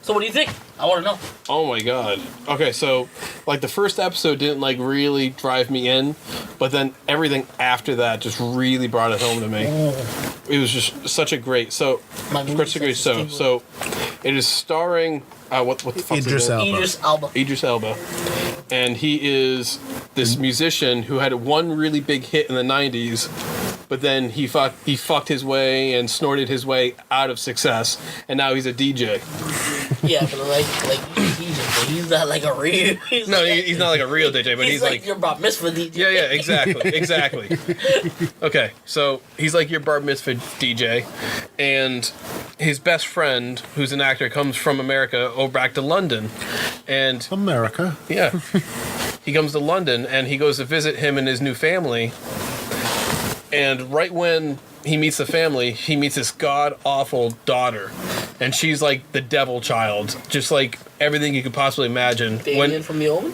So what do you think? I want to know. Oh my god. Okay, so like the first episode didn't like really drive me in, but then everything after that just really brought it home to me. It was just such a great. So so it is starring what the fuck Idris Elba. Idris Elba, and he is this musician who had one really big hit in the 90s. But then he fucked his way and snorted his way out of success, and now he's a DJ. Yeah, but like he's a DJ, but he's not like a real. He's not like a real DJ, but he's like your bar mitzvah DJ. Yeah, exactly. Okay, so he's like your bar mitzvah DJ, and his best friend, who's an actor, comes from America back to London, and America. Yeah, he comes to London and he goes to visit him and his new family. And right when he meets the family, he meets this god-awful daughter. And she's like the devil child. Just like everything you could possibly imagine. Damien from The Omen?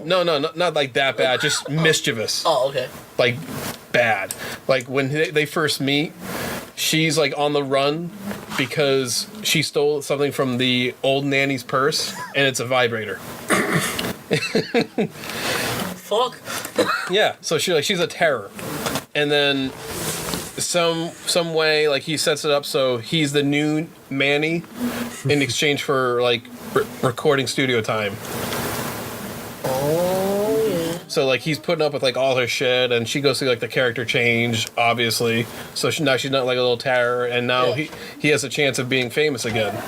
No, not like that bad. Just mischievous. Oh, okay. Like, bad. Like, when they first meet, she's like on the run because she stole something from the old nanny's purse. And it's a vibrator. Fuck. Yeah, so she's a terror. And then some way, like, he sets it up so he's the new Manny in exchange for, like, recording studio time. Oh, yeah. So, like, he's putting up with, like, all her shit, and she goes through, like, the character change, obviously. So now she's not, like, a little terror, and now he has a chance of being famous again.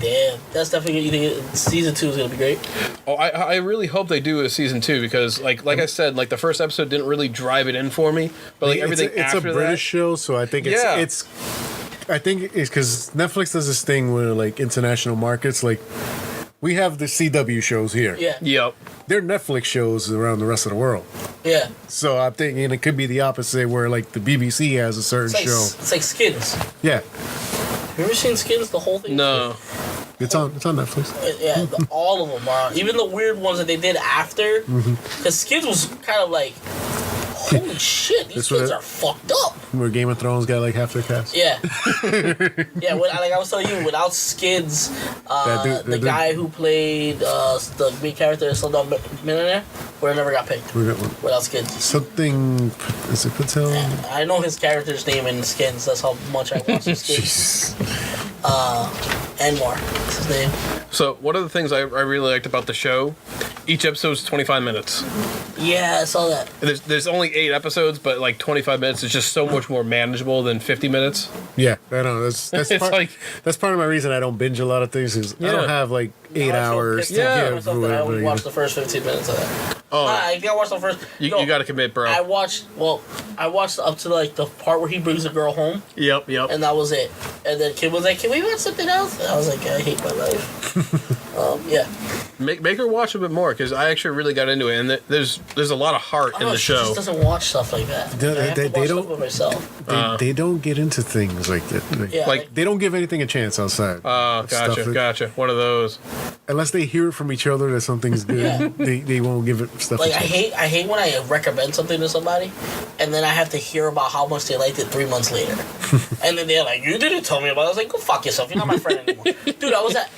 Damn, that's definitely. You think season 2 is gonna be great? Oh, I really hope they do a season 2 because, like I said, like the first episode didn't really drive it in for me, but like everything it's after a British show, so I think it's because Netflix does this thing where like international markets, like we have the CW shows here. Yeah. Yep. They're Netflix shows around the rest of the world. Yeah. So I'm thinking it could be the opposite, where like the BBC has a certain show. It's like Skins. Yeah. You ever seen Skins? The whole thing. No. It's on Netflix. Yeah, all of them are. Even the weird ones that they did after. Because Skids was kind of like, holy shit, these kids are fucked up. Where Game of Thrones got like half their cast. Yeah. Yeah, like I was telling you, without Skids, the guy who played the main character in Slumdog Millionaire would have never got picked. Without Skids. Something, is it Patel? I know his character's name in Skins. That's how much I watch Skins. Anwar, that's his name. So one of the things I really liked about the show, each episode is 25 minutes. Yeah, I saw that. There's only 8 episodes, but like 25 minutes is just so much more manageable than 50 minutes. Yeah, I know. That's that's part of my reason I don't binge a lot of things. Is I don't have like 8 hours to give. I only watched the first 15 minutes of that. Oh, I think I watched the first. You got to commit, bro. I watched up to like the part where he brings the girl home. Yep. And that was it. And then Kim was like, "Can we watch something else?" And I was like, "I hate my life." Yeah. Make her watch a bit more because I actually really got into it, and there's a lot of heart in the show. She just doesn't watch stuff like that. They don't. Stuff myself. They don't get into things like that. Like they don't give anything a chance outside. Oh, gotcha. One of those. Unless they hear it from each other that something's good, they won't give it stuff. Like I hate when I recommend something to somebody, and then I have to hear about how much they liked it 3 months later, and then they're like, "You didn't tell me about it." I was like, "Go fuck yourself. You're not my friend anymore." Dude, I was like,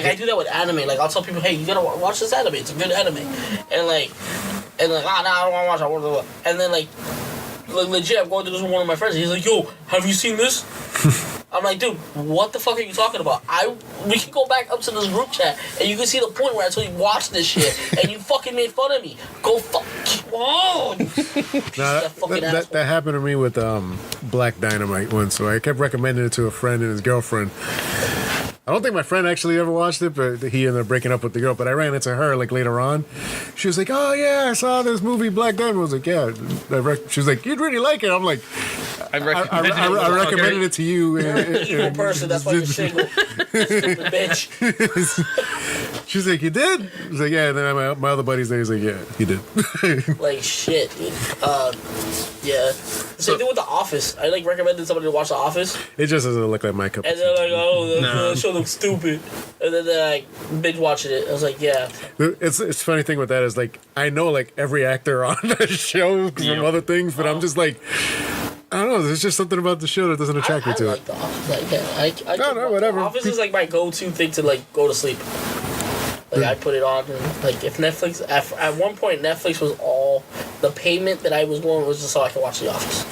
I do that with anime. Like I'll tell people, "Hey, you gotta watch this anime. It's a good anime," and like, I don't want to watch it. And then like legit, I'm going to this with one of my friends. And he's like, "Yo, have you seen this?" I'm like, "Dude, what the fuck are you talking about? We can go back up to this group chat and you can see the point where I told you watch this shit and you fucking made fun of me. Go fuck. Whoa." That happened to me with Black Dynamite once. So I kept recommending it to a friend and his girlfriend. I don't think my friend actually ever watched it, but he ended up breaking up with the girl. But I ran into her like later on. She was like, "Oh yeah, I saw this movie Black Diamond." I was like, "Yeah." She was like, "You'd really like it." I'm like, I recommended it to you. Evil person. That's why you're single. Stupid bitch. She's like, "You did?" I was like, "Yeah." And then my other buddy's there. He's like, "Yeah, he did." Like shit, dude. Yeah. Same thing with The Office. I like recommended somebody to watch The Office. It just doesn't look like my cup. And they're like, "Oh, that show looks stupid," and then they're like binge watching it. I was like, "Yeah." It's funny thing with that is like I know like every actor on the show from other things, but I'm just like, I don't know. There's just something about the show that doesn't attract me to like it. The Office. Like, yeah, whatever. The Office is like my go-to thing to like go to sleep. Like I put it on, and like if Netflix at one point Netflix was all the payment that I was going was just so I could watch The Office.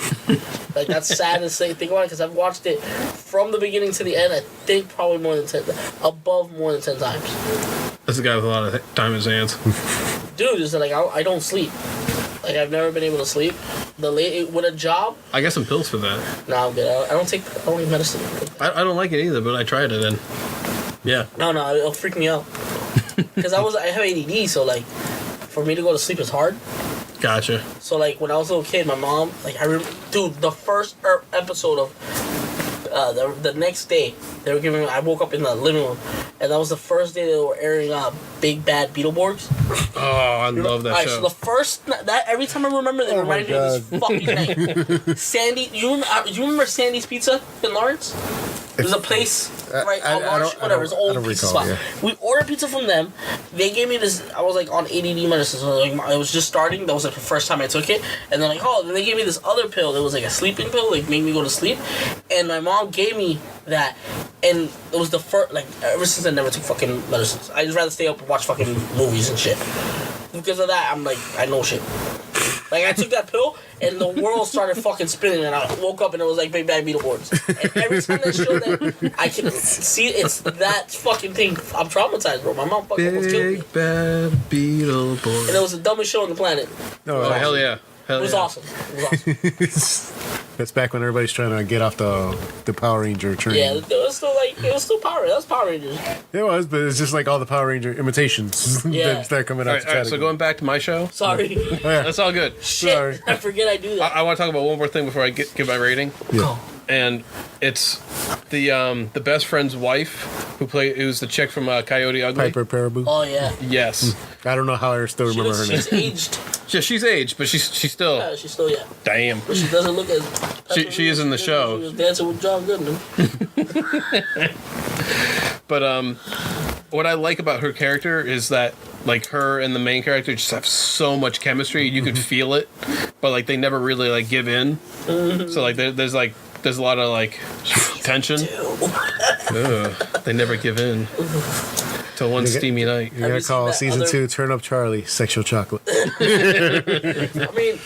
Like that's sad to say, think about it, because I've watched it from the beginning to the end. I think probably more than 10 times. That's a guy with a lot of time in his hands. Dude, it's like I don't sleep. Like I've never been able to sleep. With a job. I got some pills for that. Nah, I'm good. I don't take medicine. I don't like it either, but I tried it and yeah. No, it'll freak me out. Because I have ADD, so like for me to go to sleep is hard. Gotcha. So like when I was a little kid, my mom, like I remember, dude, the first episode of the next day they were giving. I woke up in the living room, and that was the first day they were airing Big Bad Beetleborgs. Oh, I love that show. So the first every time I remember, it reminded me of this fucking night. Sandy, you remember Sandy's Pizza in Lawrence? There's a place right on Marsh, whatever. It's an old pizza spot. Yeah. We ordered pizza from them. They gave me this. I was like on ADD medicine, so like it was just starting. That was like the first time I took it, and then then they gave me this other pill that was like a sleeping pill, like made me go to sleep. And my mom gave me that, and it was the first. Like ever since I never took fucking medicines. I just rather stay up and watch fucking movies and shit. Because of that, I'm like I know shit. Like I took that pill and the world started fucking spinning, and I woke up and it was like Big Bad Beetleborgs. And every time they show that, I can see it's that fucking thing. I'm traumatized, bro. My mom fucking almost killed me. Big Bad Beetleborgs. And it was the dumbest show on the planet. Oh hell yeah! It was awesome. That's back when everybody's trying to get off the Power Ranger train. Yeah, it was still Power. That was Power Rangers. It was, but it's just like all the Power Ranger imitations that start coming out. All right, so going back to my show. Sorry. That's all good. Shit, sorry. I forget I do that. I want to talk about one more thing before I give my rating. Yeah. And it's the best friend's wife who's the chick from Coyote Ugly. Piper Perabo. Oh yeah. Yes. I don't know how I still remember her name. She's aged. Yeah, she's aged, but she's still. Yeah, she's still Damn. But she doesn't look as. She is in the show. She was dancing with John Goodman. But what I like about her character is that like her and the main character just have so much chemistry. You could feel it, but like they never really like give in. So like there's a lot of like tension. Ugh, they never give in. Till one steamy night. You gotta call season 2 Turn Up Charlie Sexual Chocolate. I mean,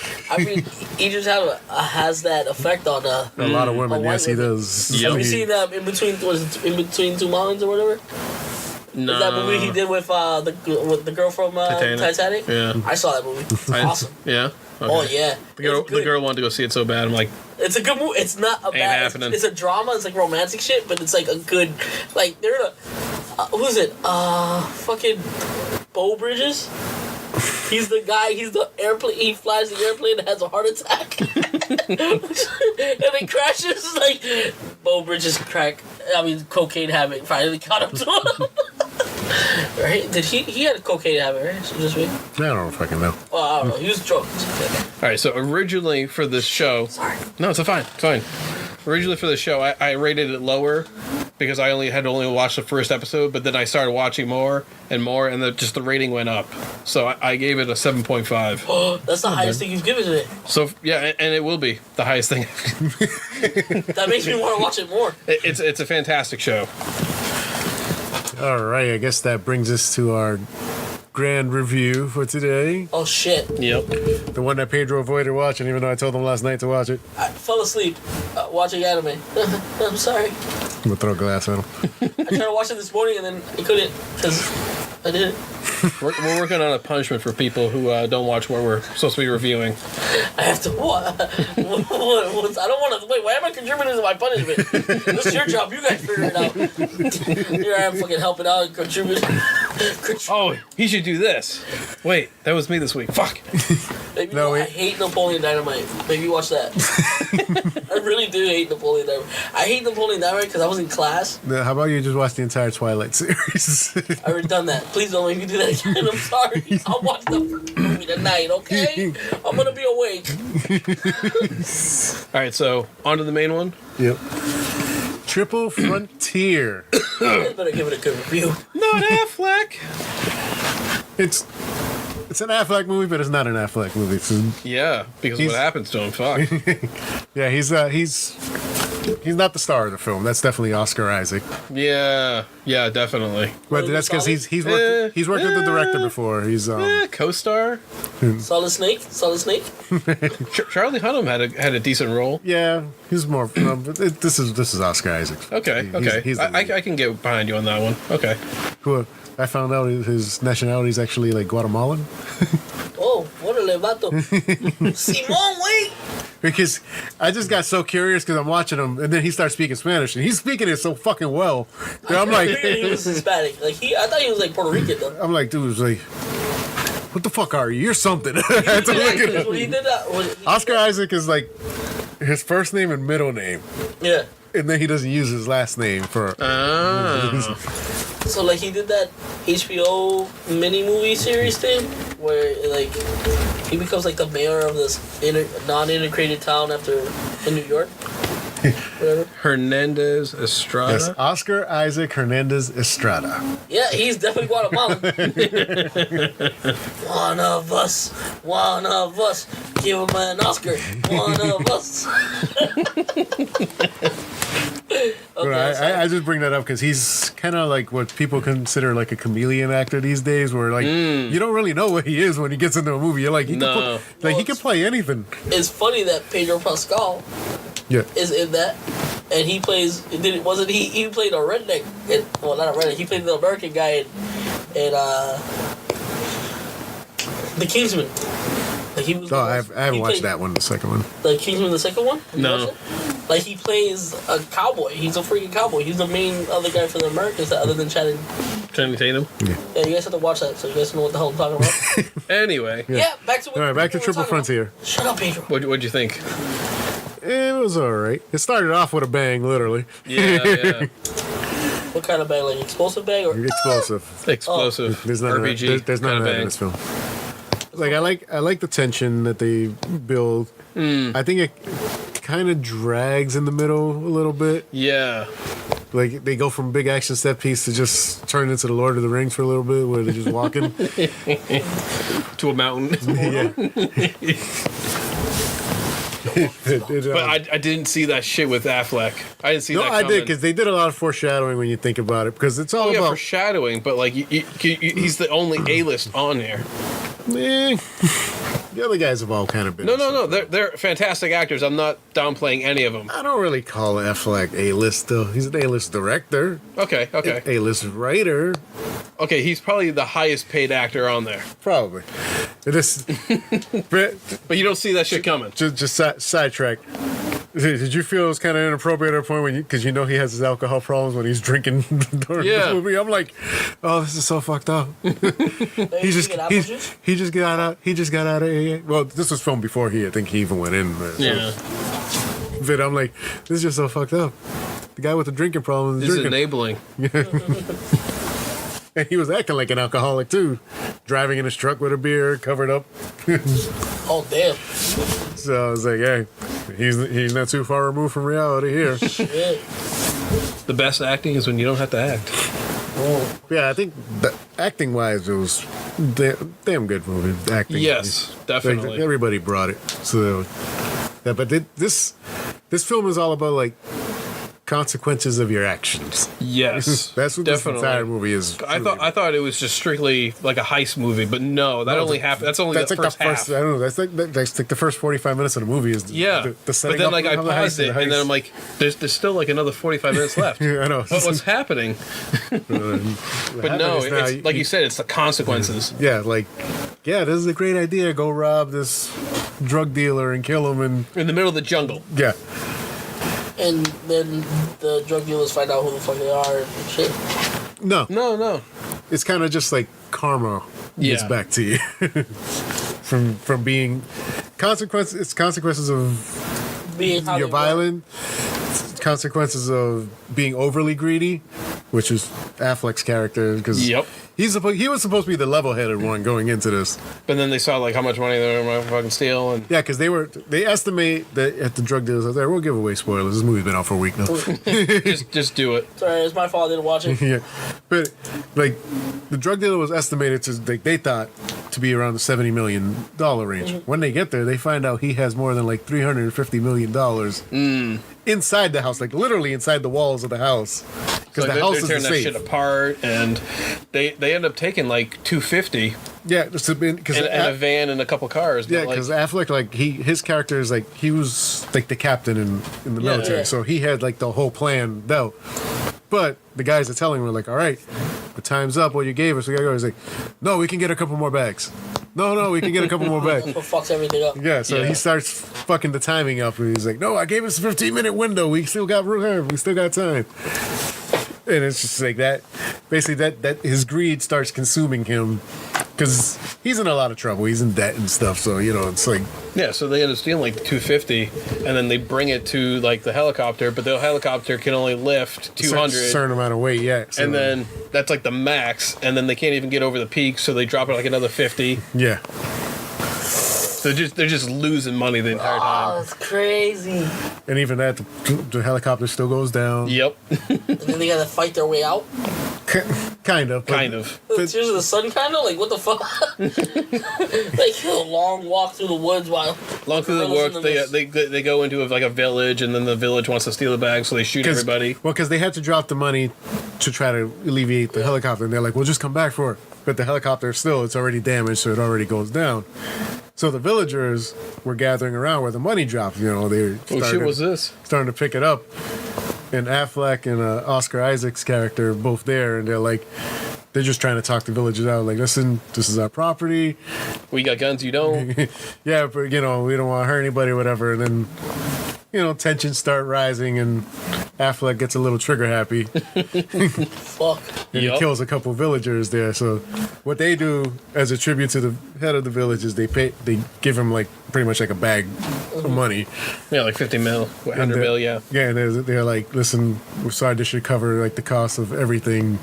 he just has that effect on a lot of women. Yes, he does. Have you seen in between two mountains or whatever? No. That movie he did with the girl from Titanic? Yeah, I saw that movie. It's awesome. Yeah. Okay. Oh yeah. The girl wanted to go see it so bad. I'm like, it's a good movie. It's not a bad. happening. It's a drama. It's like romantic shit, but it's like a good. Like they're in a. Who's it? Fucking Bo Bridges. He's the guy. He's the airplane. He flies the airplane and has a heart attack, and it crashes. Like Bo Bridges cocaine habit finally caught up to him. Right? Did he had a cocaine habit? Right? So just me. I don't fucking know. Oh, I don't know. He was drunk. all right. So originally for this show, Sorry. no, it's fine. It's fine. Originally for the show, I rated it lower because I only watched the first episode, but then I started watching more, and the rating went up. So I gave it a 7.5. Oh, that's the highest thing you've given to it. So yeah, and it will be the highest thing. That makes me want to watch it more. It's a fantastic show. All right, I guess that brings us to our grand review for today. Oh shit! Yep. The one that Pedro avoided watching, even though I told him last night to watch it. I fell asleep watching anime. I'm sorry. I'm gonna throw a glass at him. I tried to watch it this morning and then I couldn't because I didn't. We're working on a punishment for people who don't watch what we're supposed to be reviewing. I have to what? I don't want to wait. Why am I contributing to my punishment? This is your job. You guys figure it out. Here I am fucking helping out and contributing. Oh, he should do this. Wait, that was me this week. Fuck. Maybe I hate Napoleon Dynamite. Maybe watch that. I really do hate Napoleon Dynamite. I hate Napoleon Dynamite because I was in class. Now, how about you just watch the entire Twilight series? I already done that. Please don't make me do that again. I'm sorry. I'll watch the movie tonight, okay? I'm gonna be awake. All right, so on to the main one. Yep. Triple Frontier. You guys better give it a good review. Not Affleck. It's an Affleck movie, but it's not an Affleck movie. Yeah, because what happens to him? Fuck. Yeah, he's not the star of the film. That's definitely Oscar Isaac. Yeah, definitely. But that's because he's worked with the director before. He's co-star. Solid Snake. Charlie Hunnam had a decent role. Yeah, he's more. But this is Oscar Isaac. Okay. He's I can get behind you on that one. Okay. Who I found out his nationality is actually like Guatemalan. Oh, what a levato. Simon, wait. Because I just got so curious because I'm watching him, and then he starts speaking Spanish, and he's speaking it so fucking well. And I'm like, I figured he was Hispanic. I thought he was like Puerto Rican though. I'm like, dude, like, what the fuck are you? You're something. I had to look at When he did that, Oscar Isaac is like his first name and middle name, yeah. and then he doesn't use his last name for. So like he did that HBO mini movie series thing where like he becomes like the mayor of this non-integrated town in New York. Whatever. Hernandez Estrada. Yes, Oscar Isaac Hernandez Estrada. Yeah, he's definitely Guatemalan. One of us. Give him an Oscar. One of us. Okay, I just bring that up because he's kind of like what people consider like a chameleon actor these days, where like you don't really know what he is when he gets into a movie. You're like, he can play anything. It's funny that Pedro Pascal is in that, and he plays. He played a redneck. Well, not a redneck. He played the American guy in The Kingsman. Like he was. Oh, I haven't watched that one. The second one. The Kingsman, the second one. No. Like he plays a cowboy. He's a freaking cowboy. He's the main other guy for the Americans, other than Channing Tatum. Yeah, you guys have to watch that so you guys know what the hell I'm talking about. Anyway. Yeah, back to Triple Frontier. Shut up, Pedro. What'd you think? It was alright. It started off with a bang, literally. Yeah. What kind of bag? Like explosive bag or Explosive. Explosive. There's none RPG. There's none of that in this film. Like I like the tension that they build. I think it kind of drags in the middle a little bit. Yeah. Like they go from big action set piece to just turn into the Lord of the Rings for a little bit, where they're just walking to a mountain. Yeah. But I didn't see that shit with Affleck. I didn't see no, that I coming. did because they did a lot of foreshadowing when you think about it. Because it's all Oh, yeah, about foreshadowing, but like he's the only A-list on there. The other guys have all kind of been. No. They're fantastic actors. I'm not downplaying any of them. I don't really call Affleck A-list though. He's an A-list director. Okay. A-list writer. Okay, he's probably the highest paid actor on there. Probably. It is, but you don't see that shit coming. Just sidetrack. Did you feel it was kind of inappropriate at a point when because you know he has his alcohol problems when he's drinking during the movie? I'm like, oh, this is so fucked up. he just got out of AA. Well, this was filmed before I think he even went in. Yeah. But I'm like, this is just so fucked up. The guy with the drinking problem is This is drinking. enabling. And he was acting like an alcoholic too, driving in his truck with a beer, covered up. Oh damn! So I was like, hey, he's not too far removed from reality here. Shit. The best acting is when you don't have to act. Yeah, I think acting wise, it was damn good movie. Acting. Yes, definitely. Like, everybody brought it. So, yeah, but this film is all about like consequences of your actions. Yes, That's what definitely. this entire movie is. I thought it was just strictly like a heist movie, but no, that only happened. That's only That's the like first half. I don't know. That's like the first 45 minutes of the movie is Yeah, the setting but then up like I of the paused heist it, and then I'm like, there's still like another 45 minutes left. Yeah, I know. What's happening? But no, it's like you said, it's the consequences. Yeah, like, yeah, this is a great idea. Go rob this drug dealer and kill him, and In the middle of the jungle. yeah, And then the drug dealers find out who the fuck they are and shit. No. it's kind of just like karma gets Yeah. back to you from being consequences. It's consequences of Being how you're they violent. It's consequences of being overly greedy, which is Affleck's character because Yep. he was supposed to be the level-headed one going into this. But then they saw like how much money they were going to fucking steal, and Yeah, because they estimate that at the drug dealers out there, we'll give away spoilers. This movie's been out for a week now. just do it. Sorry, it's my fault I didn't watch it. Yeah, but like the drug dealer was estimated to like they thought to be around the $70 million range. When they get there, they find out he has more than like $350 million inside the house, like literally inside the walls of the house. Because Like the house they're is the tearing that safe. shit apart, and they end up taking like 250 Yeah, just because and a van and a couple cars. But yeah, like, because Affleck, like his character is like he was like the captain in the Yeah. military, Yeah. so he had like the whole plan out. But the guys are telling him, we're like, all right, the time's up. What you gave us, we gotta go. He's like, no, we can get a couple more bags. No, we can get a couple more bags. That's what fucks everything up. Yeah, so Yeah. he starts fucking the timing up, and he's like, no, I gave us a 15-minute window. We still got room. We still got time. And it's just like that. Basically, that his greed starts consuming him because he's in a lot of trouble. He's in debt and stuff. So it's like yeah, so they end up stealing like 250, and then they bring it to like the helicopter, but the helicopter can only lift 200. certain amount of weight. Yeah, so, And then that's like the max, and then they can't even get over the peak, so they drop it like another 50. yeah. So they're just losing money the entire Oh, time. that's crazy. And even that, the helicopter still goes down. Yep, And then they gotta fight their way out. Kind of. but- kind of. Tears of the Sun, kind of like what the fuck? Like a long walk through the woods while Long through the gorillas work, in the mist. they go into like a village, and then the village wants to steal the bag, so they shoot everybody. Well, because they had to drop the money to try to alleviate the helicopter. And they're like, we'll just come back for it. But the helicopter still, it's already damaged, so it already goes down. So the villagers were gathering around where the money dropped. They Oh shit, what's this? starting to pick it up. And Affleck and Oscar Isaac's character are both there, and they're just trying to talk the villagers out. Like, listen, this is our property. We got guns, you don't. Yeah, but we don't want to hurt anybody, or whatever. And then, tensions start rising, and Affleck gets a little trigger happy, fuck. and he Yup. kills a couple villagers there. So, what they do as a tribute to the head of the village is they give him like pretty much like a bag of money. Yeah, like 50 mil, 100 And mil, yeah. Yeah, and they're like, listen, we're sorry, this should cover like the cost of everything,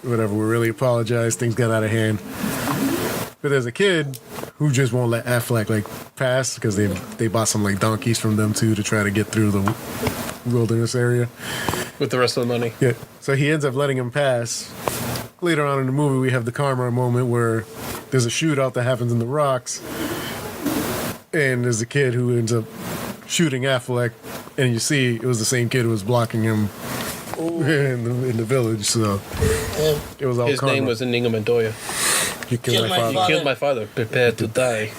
whatever. We really apologize. Things got out of hand. But there's a kid who just won't let Affleck like pass because they bought some like donkeys from them too to try to get through the wilderness area. With the rest of the money. Yeah. So he ends up letting him pass. Later on in the movie, we have the karma moment where there's a shootout that happens in the rocks, and there's a kid who ends up shooting Affleck, and you see it was the same kid who was blocking him in the village. So it was all His karma. name was Inigo Montoya. You killed my father. You killed my father. Prepare to die.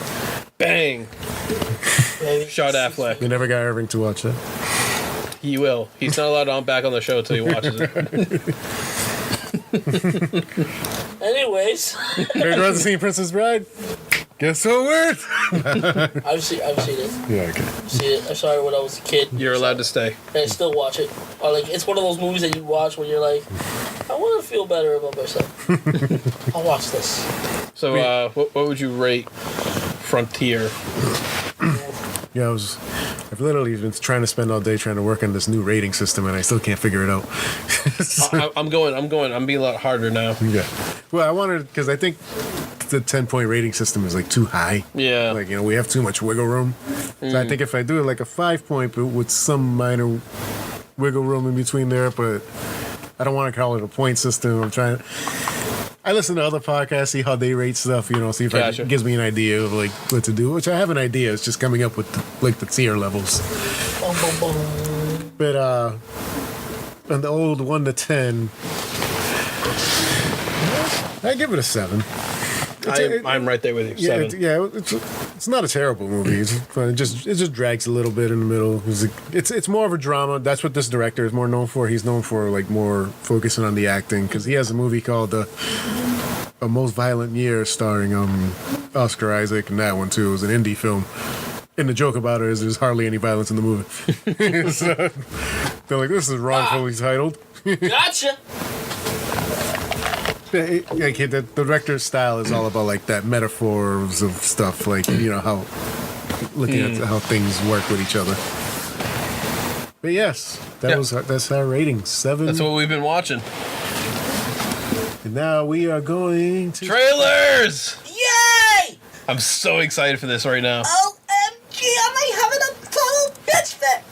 Bang! Shot Affleck. You never got Irving to watch it. He will. He's not allowed on back on the show until he watches it. Anyways, Have you ever seen Princess Bride? Guess so weird. I've seen it. Yeah, okay. I've seen it. I saw it when I was a kid. You're allowed to stay. And I still watch it. Or like, it's one of those movies that you watch when you're like, I want to feel better about myself. I'll watch this. So, what would you rate Frontier? Yeah, I've literally been trying to spend all day trying to work on this new rating system, and I still can't figure it out. I'm being a lot harder now. Yeah. Well, I wanted, because I think the 10-point rating system is like too high. Yeah. Like, we have too much wiggle room. So I think if I do it like a 5-point, but with some minor wiggle room in between there, but I don't want to call it a point system. I listen to other podcasts, see how they rate stuff, see if it gives me an idea of like what to do, which I have an idea. It's just coming up with the tier levels. But on the old 1 to 10, I give it a 7. I'm right there with you. 7. It's not a terrible movie. It's fun. It just drags a little bit in the middle. It's more of a drama. That's what this director is more known for. He's known for like more focusing on the acting, because he has a movie called A Most Violent Year starring Oscar Isaac, and that one too. It was an indie film. And the joke about it is there's hardly any violence in the movie. So, they're like, this is wrongfully titled. Gotcha. The director's style is all about like that metaphors of stuff, like how looking at how things work with each other. But yes, that's our rating, 7. That's what we've been watching. And now we are going to Trailers. Yay! I'm so excited for this right now. OMG, am I having a total bitch fit?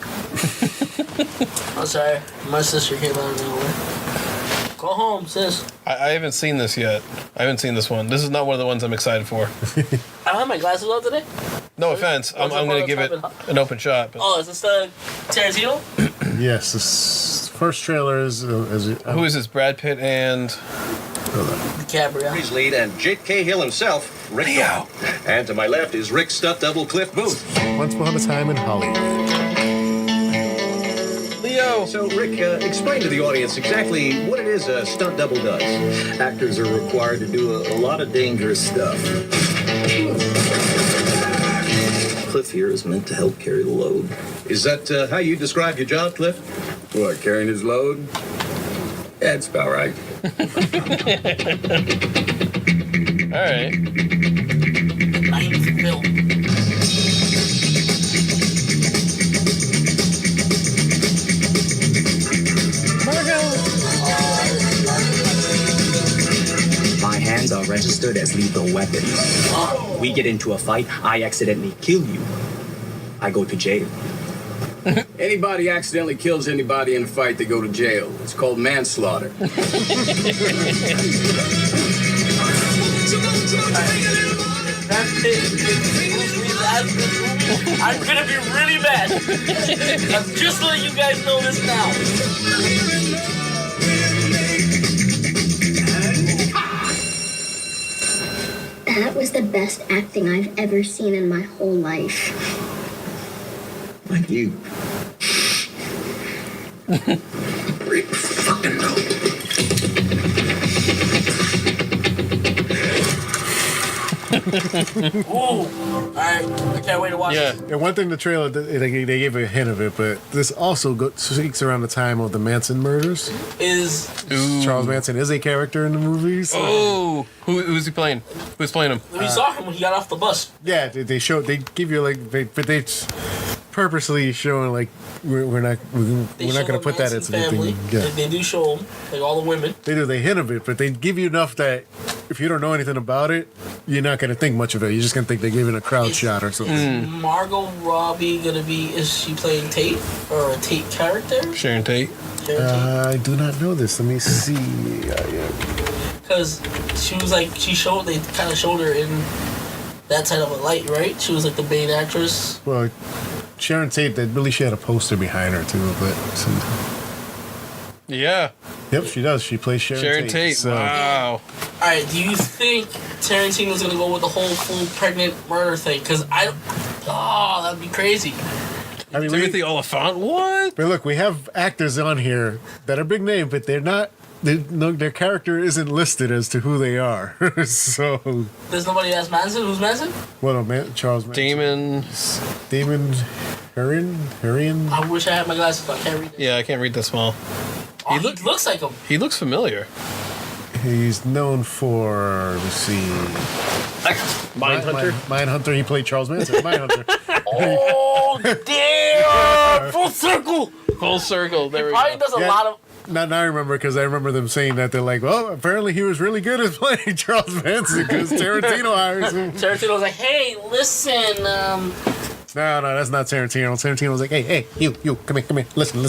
I'm sorry, my sister came out of nowhere. Go home, sis. I haven't seen this yet. I haven't seen this one. This is not one of the ones I'm excited for. I don't have my glasses on today. No offense. I'm going to give it an open shot. But. Oh, is this the Tarantino? Yes, this first trailer is who is this? Brad Pitt and DiCaprio. His lead and Jake Cahill himself, Rick Leo. And to my left is Rick's stunt double Cliff Booth. Once Upon a Time in Hollywood. Leo. So, Rick, explain to the audience exactly what it is a stunt double does. Actors are required to do a lot of dangerous stuff. Cliff here is meant to help carry the load. Is that how you describe your job, Cliff? What, carrying his load? Yeah, it's about right. All right. Nice film. My hands are registered as lethal weapons. We get into a fight, I accidentally kill you. I go to jail. Anybody accidentally kills anybody in a fight, they go to jail. It's called manslaughter. I'm gonna be really mad. I'm just letting you guys know this now. That was the best acting I've ever seen in my whole life. Like you. Rick fucking no. Ooh. Alright, I can't wait to watch it. Yeah, one thing the trailer, they gave a hint of it, but this also speaks around the time of the Manson murders. Charles Manson is a character in the movies. Oh, who's he playing? Who's playing him? We saw him when he got off the bus. Yeah, they give you like, but they purposely showing like we're not going to put that into the thing. Yeah. They do show them, like all the women. They hint of it, but they give you enough that if you don't know anything about it, you're not going to think much of it. You're just going to think they're giving a crowd shot or something. Margot Robbie gonna be? Is she playing Tate or a Tate character? Sharon Tate. I do not know this. Let me see. Because she was like, they kind of showed her in that side of a light, right? She was like the main actress. Well, Sharon Tate, she had a poster behind her too, but Yeah. yep, she does. She plays Sharon Tate. So. Wow. All right, do you think Tarantino's gonna go with the whole full pregnant murder thing? Because that'd be crazy. I mean, Timothy Oliphant. What? but look, we have actors on here that are big name, but they're not. Their character isn't listed as to who they are. So. There's nobody that's Manson. Who's Manson? Well, Charles Manson. Damon. Harian. I wish I had my glasses, but I can't read it. Yeah, I can't read that small. He looks like him. He looks familiar. He's known for, let's see, Mindhunter. Mindhunter. He played Charles Manson. Mindhunter. Oh damn! Full circle. Full circle. There we Probably go. does a lot of. Now I remember because I remember them saying that they're like, well, apparently he was really good at playing Charles Manson because Tarantino hires him. Tarantino was like, "Hey, listen, No, that's not Tarantino. Tarantino was like, hey, you, come here, listen.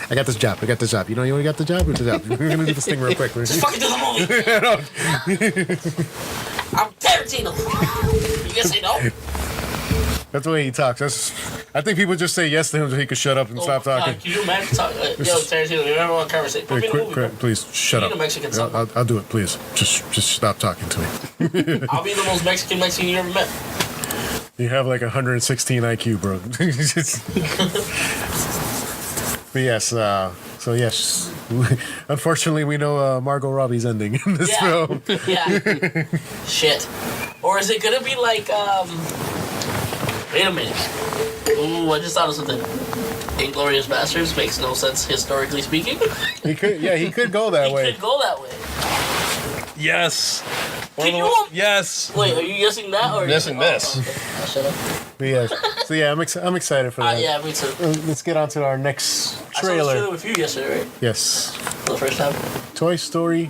I got this job. You know, you only got the job. We're gonna do this thing real quick. just fucking do the movie." I'm Tarantino. You guys say no? That's the way he talks. I think people just say yes to him so he could shut up and stop talking. Can you imagine talking? Yo, Tarantino, you ever on camera say, "Put me in the movie, bro." Please shut You up. need a Mexican Yeah, song. I'll do it. Please, just stop talking to me. I'll be the most Mexican you ever met. You have like 116 IQ, bro. But yes, so yes, unfortunately, we know Margot Robbie's ending in this film. Yeah. Shit. Or is it gonna be like, wait a minute. Ooh, I just thought of something. Inglourious Basterds makes no sense historically speaking. He could go that way. He could go that way. Yes. Can you? Yes. Wait, are you guessing that or? Guessing this. Okay. Shut up. But yeah, so yeah, I'm excited for that. Yeah, me too. Let's get on to our next I saw this trailer. trailer with you yesterday, right? Yes, For the first time. Toy Story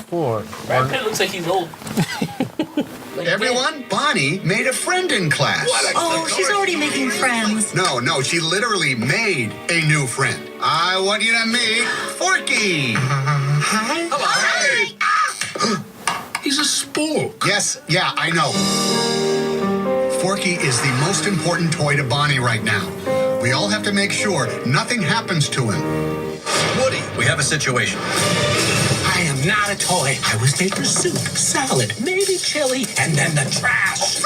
4. Brad Pitt looks like he's old. Everyone, Bonnie made a friend in class. Oh, she's already making friends. No, she literally made a new friend. I want you to meet Forky. Hi. Hello. Hey. He's a spook. Yes, yeah, I know. Forky is the most important toy to Bonnie right now. We all have to make sure nothing happens to him. Woody, we have a situation. I am not a toy. I was made for soup, salad, maybe chili, and then the trash.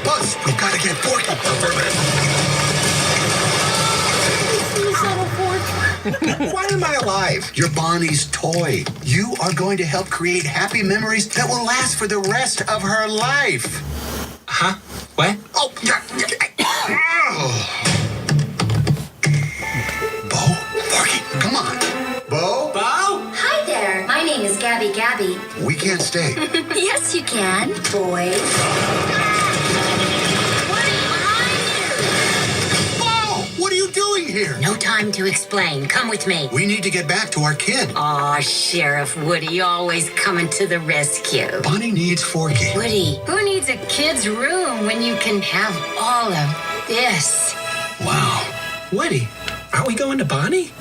Buzz, we've got to get Forky. Why am I alive? You're Bonnie's toy. You are going to help create happy memories that will last for the rest of her life. Huh? What? Oh, yeah. Bo, Forky, come on. Bo? Bo? Hi there. My name is Gabby. We can't stay. Yes, you can, boy. Bo, what are you doing here? No time to explain. Come with me. We need to get back to our kid. Aw, Sheriff Woody, always coming to the rescue. Bonnie needs Forky. Woody, who needs a kid's room when you can have all of this? Wow. Woody, aren't we going to Bonnie?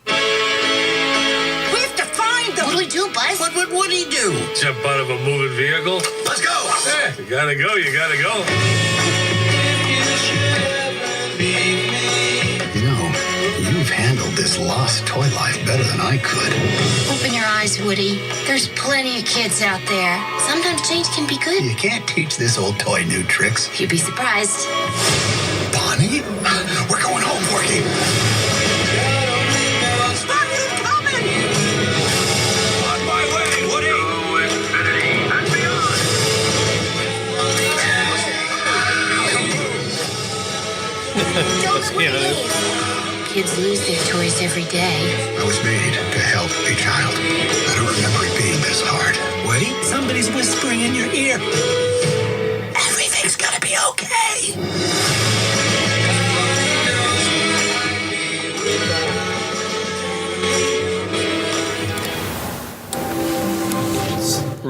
We have to find them. What do we do, Buzz? What would Woody do? Jump out of a moving vehicle? Let's go. Eh, you gotta go. You know, you've handled this lost toy life better than I could. Open your eyes, Woody. There's plenty of kids out there. Sometimes change can be good. You can't teach this old toy new tricks. You'd be surprised. Bonnie? We're going home, Forky. On my way, Woody! Infinity and beyond! Don't leave. Kids lose their toys every day. I was made to help a child. I don't remember it being this hard. Woody, somebody's whispering in your ear. Everything's gonna be okay.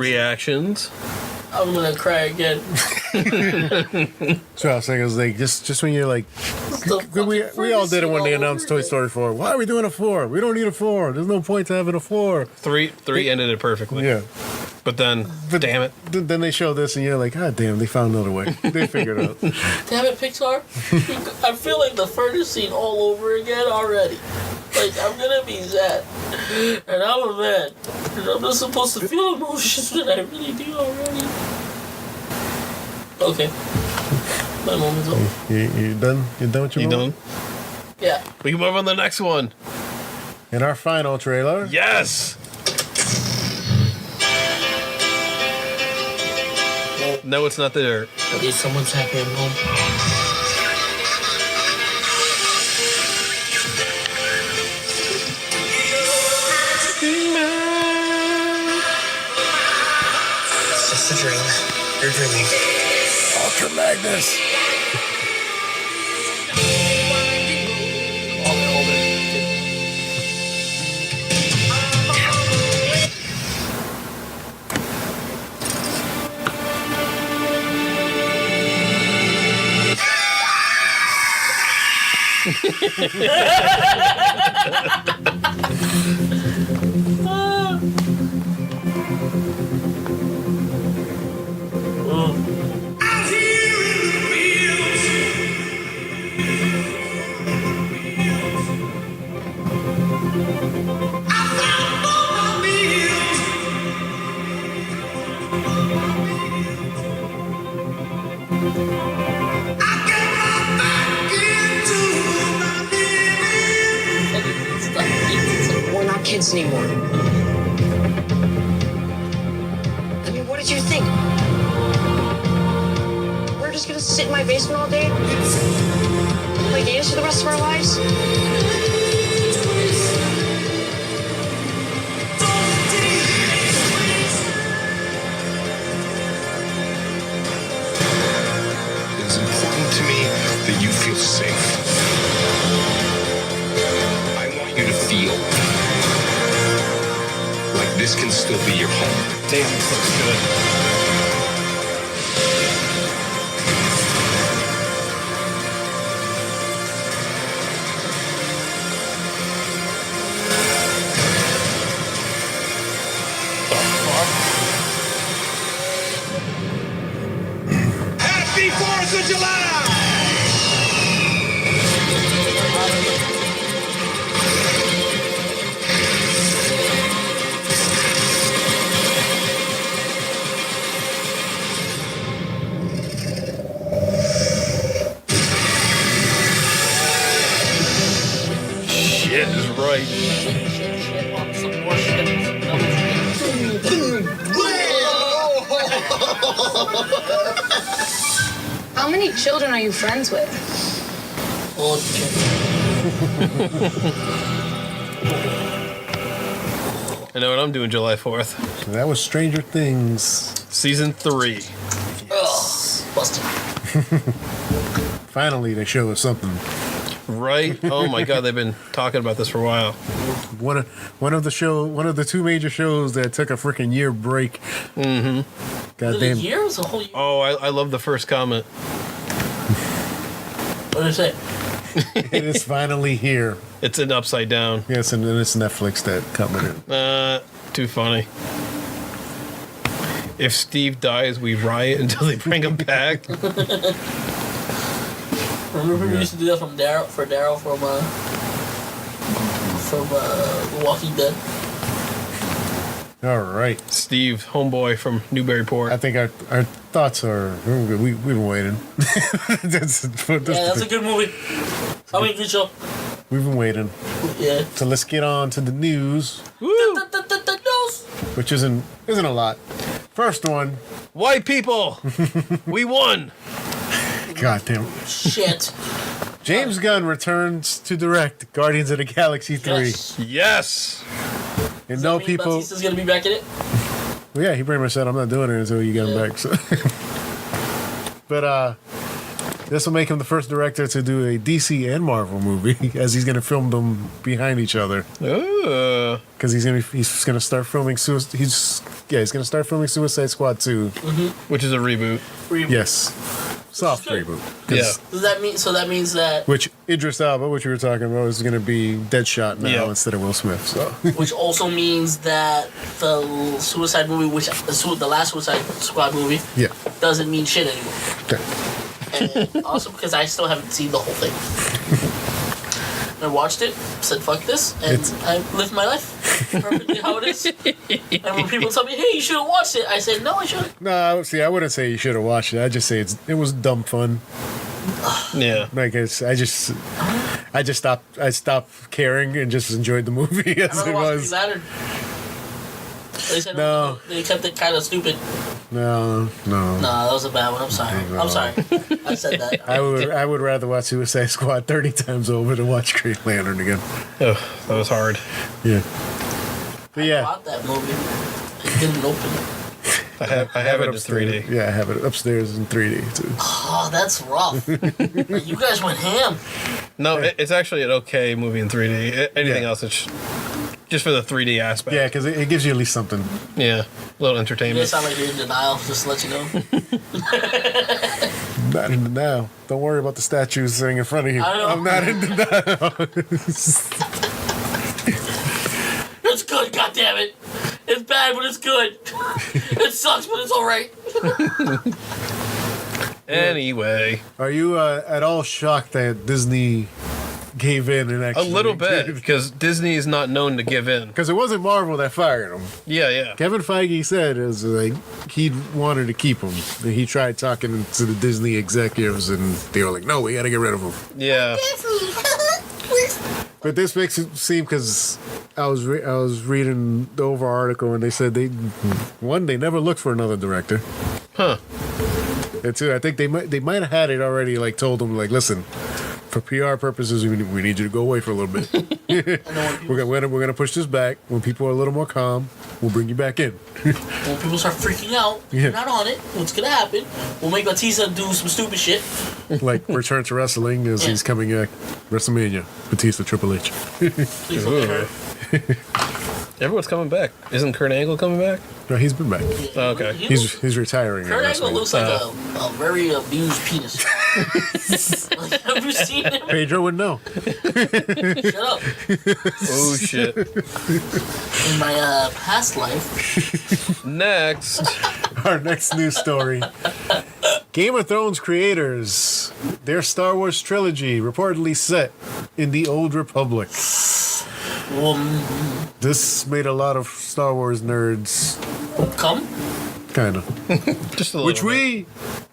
reactions. I'm gonna cry again. So I was saying, it was like just when you're like, we all did it when they announced Toy Story 4. Why are we doing a 4? We don't need a 4. There's no point to having a 4. Three ended it perfectly. Yeah. But damn it. Then they show this and you're like, God damn, they found another way. They figured it out. Damn it, Pixar. I feel like the furnace scene all over again already. Like, I'm gonna be sad. And I'm a man. And I'm not supposed to feel emotions, but I really do already. Okay. My moment's over. You done? You done with your moment? Done? Yeah. We can move on to the next one. And our final trailer. Yes! No, it's not there. Okay, someone's happy at home. It's just a dream. You're dreaming. Ultra Magnus. We're not kids anymore. I mean, what did you think? We're just gonna sit in my basement all day? Play games for the rest of our lives? It's important to me that you feel safe. I want you to feel like this can still be your home. Damn, this looks good. Happy 4th of July! Shit is right. Shit, on some more shit. How many children are you friends with? Oh, I know what I'm doing July 4th. So that was Stranger Things. Season 3. busted. Finally, they show us something. Right? Oh my god, they've been talking about this for a while. One of the two major shows that took a freaking year break. Mm-hmm. Goddamn. A year? It was a whole year. Oh, I love the first comment. What did I say? It is finally here. It's an upside down. Yes, and then it's Netflix that commented. Too funny. If Steve dies, we riot until they bring him back. Remember we used to do that from Daryl from Walking Dead. All right, Steve, homeboy from Newburyport. I think our thoughts are we've been waiting. that's a good movie. I mean, good show. We've been waiting. Yeah. So let's get on to the news. News. Which isn't a lot. First one. White people. We won. Goddamn. Shit. James Gunn returns to direct Guardians of the Galaxy 3. Yes. And no people. Batista's gonna be back in it. Well, yeah, he pretty much said, "I'm not doing it until you get him back." So. But this will make him the first director to do a DC and Marvel movie, as he's going to film them behind each other. Because he's going to start filming. He's he's gonna start filming Suicide Squad 2. Which is a reboot. Yes, soft reboot. Yeah. Does that mean? So that means that. Which Idris Elba, which we were talking about, is gonna be Deadshot now instead of Will Smith. So. Which also means that the Suicide movie, the last Suicide Squad movie, doesn't mean shit anymore. Okay. And also because I still haven't seen the whole thing. I watched it, said fuck this, and I lived my life perfectly how it is. And when people tell me, hey, you should have watched it, I said, no, I shouldn't. No, see, I wouldn't say you should have watched it. I just say it was dumb fun. Yeah. Like I stopped caring and just enjoyed the movie as it was. They said they kept it kind of stupid. No. That was a bad one. I'm sorry. No. I'm sorry. I said that. I would rather watch Suicide Squad 30 times over than watch Green Lantern again. Oh, that was hard. Yeah. But I bought that movie. It didn't open. I have it in 3D. Yeah, I have it upstairs in 3D too. Oh, that's rough. You guys went ham. No, it's actually an okay movie in 3D. Anything else, it's just for the 3D aspect. Yeah, because it gives you at least something. Yeah, a little You entertainment. guys sound like you're in denial, just to let you know. Not in denial. Don't worry about the statues sitting in front of you. I know. I'm not in denial. It's good, goddammit. It's bad, but it's good. It sucks, but it's alright. Anyway. Are you at all shocked that Disney gave in and actually... A little bit, because Disney is not known to give in. Because it wasn't Marvel that fired him. Yeah. Kevin Feige said it was like he wanted to keep him. And he tried talking to the Disney executives, and they were like, "No, we got to get rid of him." Yeah. But this makes it seem, because I was reading the over article, and they said they never looked for another director. Huh. And two, I think they might have had it already. Like told them, like, listen, for PR purposes, we need you to go away for a little bit. we're gonna push this back. When people are a little more calm, we'll bring you back in. When people start freaking out, you're not on it. What's gonna happen? We'll make Batista do some stupid shit. Like Return to Wrestling as he's coming at WrestleMania. Batista, Triple H. Please don't hurt. Everyone's coming back. Isn't Kurt Angle coming back? No, he's been back. Oh, okay. He's retiring. Kurt Angle looks like a very abused penis. Like, have you seen him? Pedro would know. Shut up. Oh, shit. In my past life. Next. Our next news story. Game of Thrones creators, their Star Wars trilogy reportedly set in the Old Republic. This made a lot of Star Wars nerds come. Kind of. Just a little Which bit. we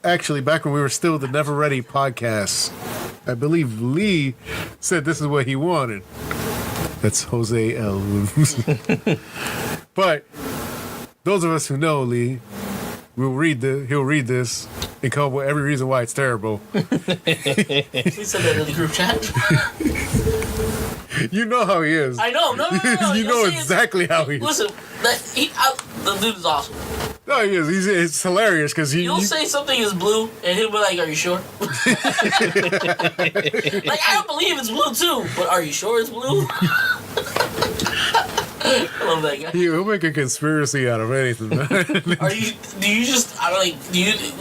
actually, back when we were still the Never Ready podcast, I believe Lee said this is what he wanted. That's Jose L. But those of us who know Lee, he'll read this and come up with every reason why it's terrible. He said that in the group chat. You know how he is. I know. No. You know exactly how he is. Listen, the dude is awesome. No, he is. It's hilarious because You'll say something is blue, and he'll be like, "Are you sure?" Like, I don't believe it's blue too, but are you sure it's blue? I love that guy. He'll make a conspiracy out of anything.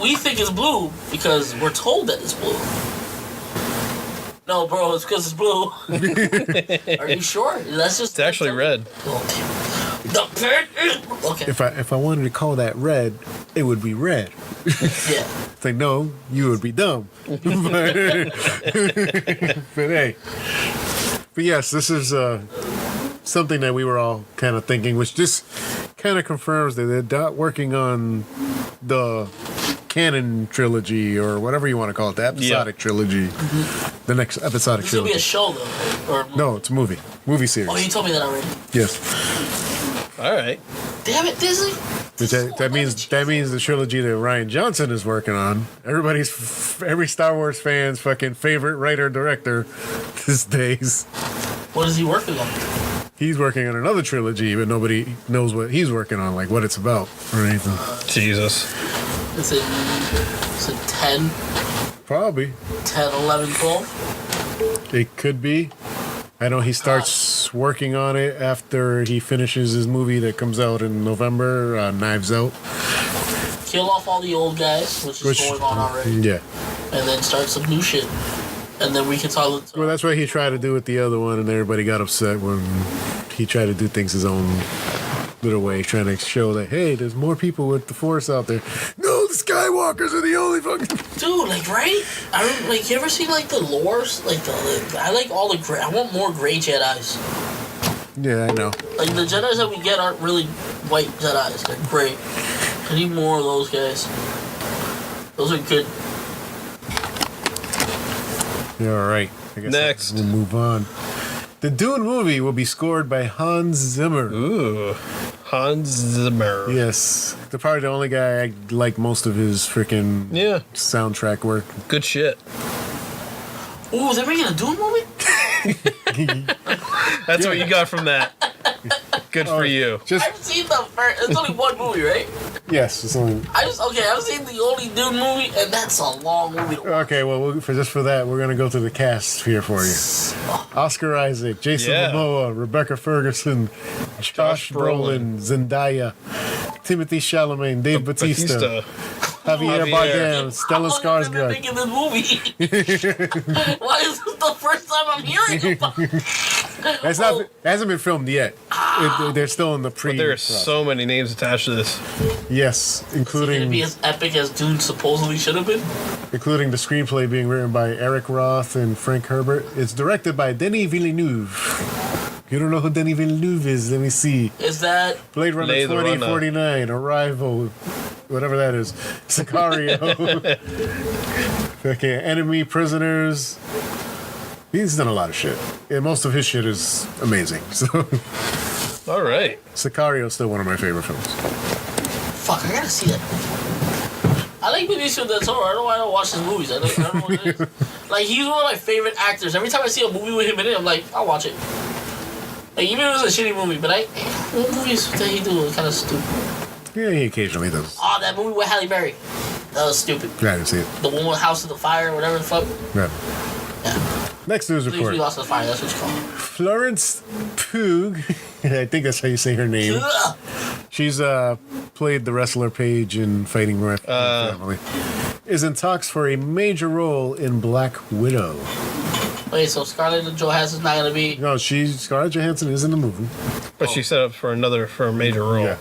We think it's blue because we're told that it's blue. No, bro, it's because it's blue. Are you sure? It's actually red. The pen is okay. If I wanted to call that red, it would be red. Yeah. It's like, no, you would be dumb. But hey. But yes, this is something that we were all kind of thinking, which just kind of confirms that they're not working on the canon trilogy or whatever you want to call it, the episodic trilogy. Mm-hmm. The next episodic It's trilogy. It's going to be a show, though. Or no, it's a movie series. Oh, you told me that already. Yes. All right. Damn it, Disney. That means the trilogy that Rian Johnson is working on. Every Star Wars fan's fucking favorite writer director these days. What is he working on? He's working on another trilogy, but nobody knows what he's working on, like what it's about or anything. Jesus. Is it 10? Probably. 10, 11, 12? It could be. I know he starts he's working on it after he finishes his movie that comes out in November, Knives Out. Kill off all the old guys, which is going on already. Yeah. And then start some new shit. And then we can talk. Well, that's what he tried to do with the other one, and everybody got upset when he tried to do things his own little way, trying to show that, hey, there's more people with the Force out there. No, the Skywalkers are the only fucking... Dude, like, right? You ever seen, like, the lores? I like all the gray... I want more gray Jedis. Yeah, I know. Like, the Jedis that we get aren't really white Jedis. They're gray. I need more of those guys. Those are good. Yeah, all right. I guess next, we'll move on. The Dune movie will be scored by Hans Zimmer. Ooh, Hans Zimmer. Yes, they're probably the only guy I like most of his freaking soundtrack work. Good shit. Ooh, they're making a Dune movie? That's what you got from that. Good for you. I've seen the first... It's only one movie, right? Yes, it's only... I've seen the only Dune movie, and that's a long movie to watch. Okay, well, for that, we're going to go through the cast here for you. Oscar Isaac, Jason Momoa, Rebecca Ferguson, Josh Brolin, Zendaya, Timothy Chalamet, Dave Bautista, Javier Bardem, Stellan Skarsgård. Making this movie. Why is this the first time I'm hearing about it? It hasn't been filmed yet. They're still in the pre. But there are so many names attached to this. Yes, including. Is it gonna be as epic as Dune supposedly should have been? Including the screenplay being written by Eric Roth and Frank Herbert. It's directed by Denis Villeneuve. You don't know who Denis Villeneuve is? Let me see. Is that Blade Runner 2049, Arrival, whatever that is, Sicario, okay, Enemy, Prisoners. He's done a lot of shit. And most of his shit is amazing. So, all right. Sicario is still one of my favorite films. Fuck, I gotta see that. I like Benicio del Toro. I don't know why I don't watch his movies. I don't know what it is. Like, he's one of my favorite actors. Every time I see a movie with him in it, I'm like, I'll watch it. Like, even if it was a shitty movie, but what movies that he do was kind of stupid. Yeah, he occasionally does. Oh, that movie with Halle Berry. That was stupid. Yeah, I didn't see it. The one with House of the Fire, whatever the fuck. Yeah. Next news report. We lost the fire, that's what it's called. Florence Pugh, I think that's how you say her name. She's played the wrestler Paige in Fighting Murphy Family. Is in talks for a major role in Black Widow. Wait, so Scarlett Johansson's not gonna be? No, Scarlett Johansson is in the movie. But she set up for a major role. Yeah.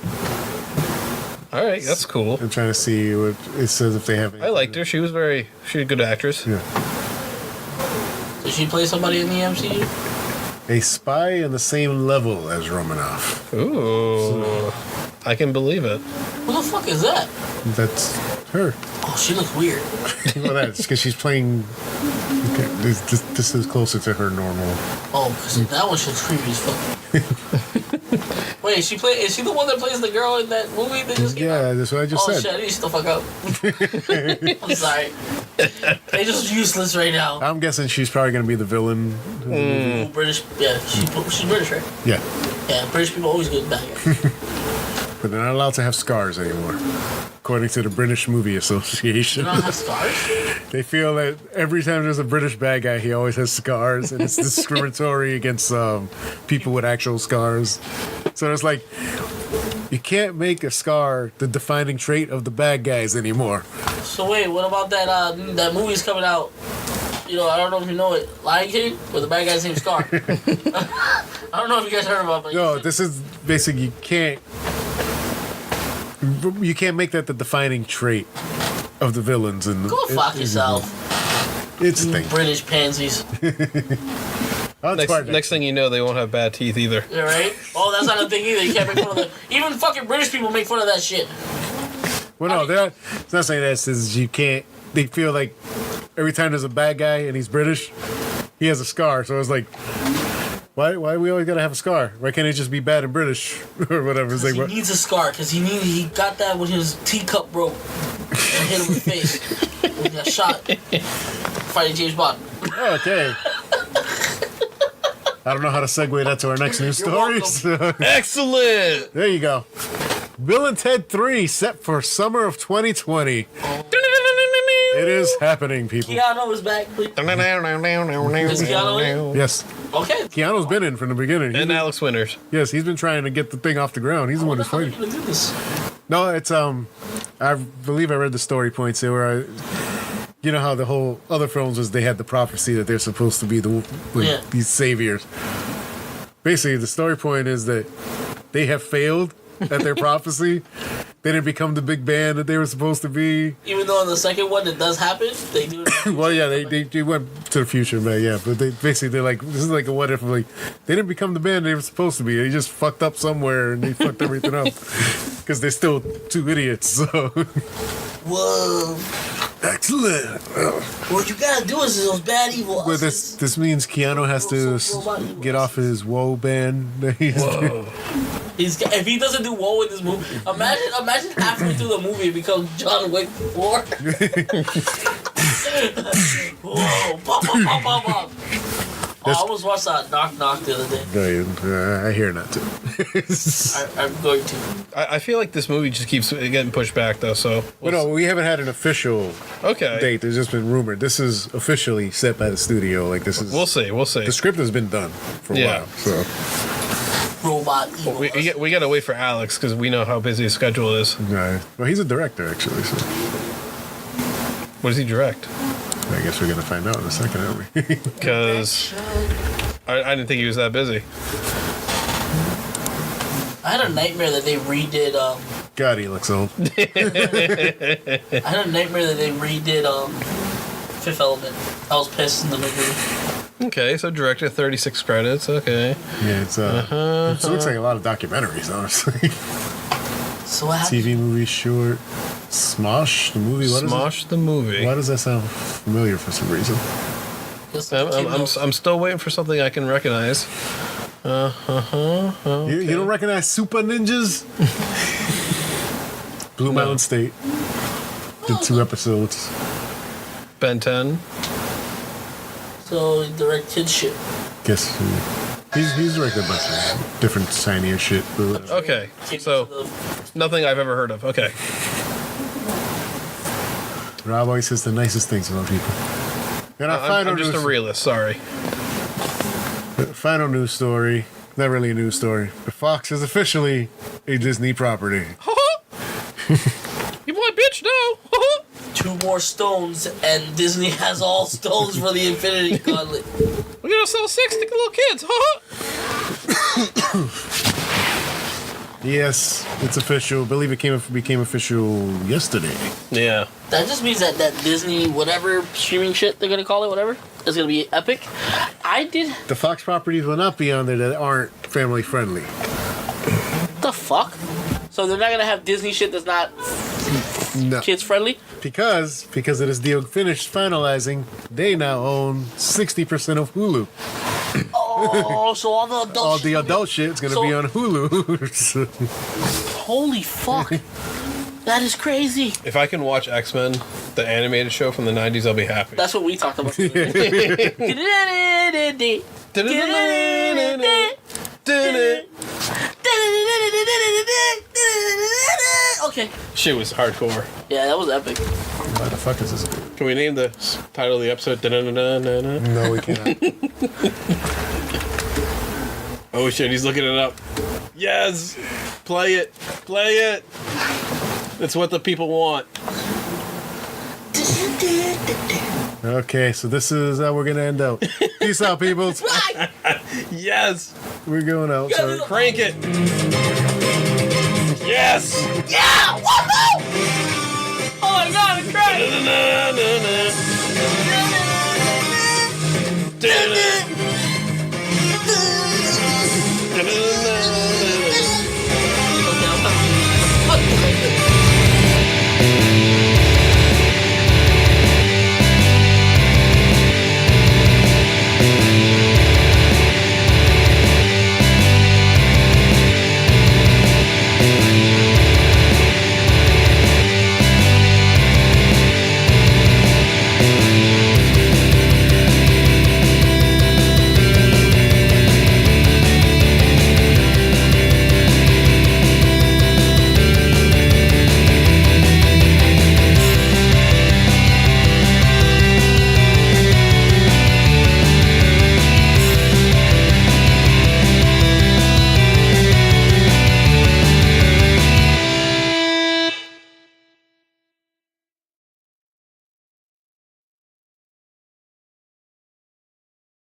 All right, that's cool. I'm trying to see what it says if they have. I liked her. She's a good actress. Yeah. Did she play somebody in the MCU? A spy on the same level as Romanoff. Ooh, I can believe it. Who the fuck is that? That's her. Oh, she looks weird. Well, that's because she's playing. Okay, this is closer to her normal. Oh, because that one shit's creepy as fuck. Wait, is she the one that plays the girl in that movie that just came out? That's what I just said. Oh shit, I need to the fuck up. I'm sorry. They're just useless right now. I'm guessing she's probably going to be the villain. British, yeah, she's British, right? Yeah. Yeah, British people always good bad guys. But they're not allowed to have scars anymore, according to the British Movie Association. They don't have scars? They feel that every time there's a British bad guy, he always has scars, and it's discriminatory against people with actual scars. So it's like, you can't make a scar the defining trait of the bad guys anymore. So wait, what about that movie's coming out? You know, I don't know if you know it, Lion King, where the bad guy's named Scar. I don't know if you guys heard about it. No, this is basically you can't make that the defining trait of the villains. And go fuck yourself. It's a thing. British pansies. Next thing you know, they won't have bad teeth either. Yeah, right? Oh, that's not a thing either. You can't make fun of that. Even fucking British people make fun of that shit. Well, no, they're not. It's not saying that. It says you can't. They feel like every time there's a bad guy and he's British, he has a scar. So it's like, why we always gotta have a scar? Why can't he just be bad and British or whatever? It's like, he needs a scar because he got that when his teacup broke and hit him in the face. He got shot fighting James Bond. Okay. I don't know how to segue that to our next news story. So. Excellent. There you go. Bill and Ted 3 set for summer of 2020. It is happening, people. Keanu is back, please. Is Keanu in? Yes. Okay. Keanu's been in from the beginning. And Alex Winters. Yes, he's been trying to get the thing off the ground. He's the one who's How are you fighting. gonna do this? No, it's I believe I read the story points there where you know how the whole other films was they had the prophecy that they're supposed to be these saviors. Basically, the story point is that they have failed at their prophecy. They didn't become the big band that they were supposed to be. Even though in the second one it does happen, they do it. Well, yeah, they went to the future, man. Yeah, but they're like, this is like a what if. Like, they didn't become the band they were supposed to be. They just fucked up somewhere and they fucked everything up because they're still two idiots. So. Whoa. Excellent. What you gotta do is those bad evil. Well, this means Keanu has to get off his woe band. Whoa. If he doesn't do well with this movie, imagine halfway through the movie it becomes John Wick 4. Whoa, pop, pop, pop, pop, pop. I almost watched that Knock Knock the other day. I hear not to. I'm going to. I feel like this movie just keeps getting pushed back, though, so... we haven't had an official date. There's just been rumored. This is officially set by the studio. Like, this is... We'll see. The script has been done for a while, so... Robot evil. We gotta wait for Alex, because we know how busy his schedule is. Right. Well, he's a director, actually, so... What does he direct? I guess we're gonna find out in a second, aren't we? Because I didn't think he was that busy. I had a nightmare that they redid. God, he looks old. I had a nightmare that they redid Fifth Element. I was pissed in the movie. Okay, so directed 36 credits. Okay. Yeah, it looks like a lot of documentaries, honestly. So what happened? TV movie short. Smosh the movie. What Smosh is it? the movie. Why does that sound familiar for some reason? I'm still waiting for something I can recognize. Okay. You don't recognize Super Ninjas? Blue Mountain State. Did 2 episodes. Ben 10. So he directed shit. Guess he's directed a bunch of different shinier shit. Okay, so nothing I've ever heard of. Okay. Rob always says the nicest things about people. And I'm just a realist, sorry. Final news story. Not really a news story. But Fox is officially a Disney property. You boy bitch now. 2 more stones and Disney has all stones for the Infinity Gauntlet. We're gonna sell 6 to little kids. Yes, it's official. I believe it became official yesterday. Yeah. That just means that Disney, whatever streaming shit they're gonna call it, whatever, is gonna be epic. The Fox properties will not be on there that aren't family friendly. What the fuck? So they're not gonna have Disney shit that's not kids friendly? Because of this deal finalizing, they now own 60% of Hulu. Oh, so all the adult shit is gonna be on Hulu. Holy fuck. That is crazy. If I can watch X-Men, the animated show from the 90s, I'll be happy. That's what we talked about. Okay. Shit was hardcore. Yeah, that was epic. Why the fuck is this? Can we name the title of the episode? No, we cannot. Oh shit, he's looking it up. Yes! Play it! Play it! It's what the people want. Okay, so this is how we're gonna end out. Peace out, people. Yes! We're going out. So crank it! Yes! Yeah! Woohoo! Oh my god, I'm crying!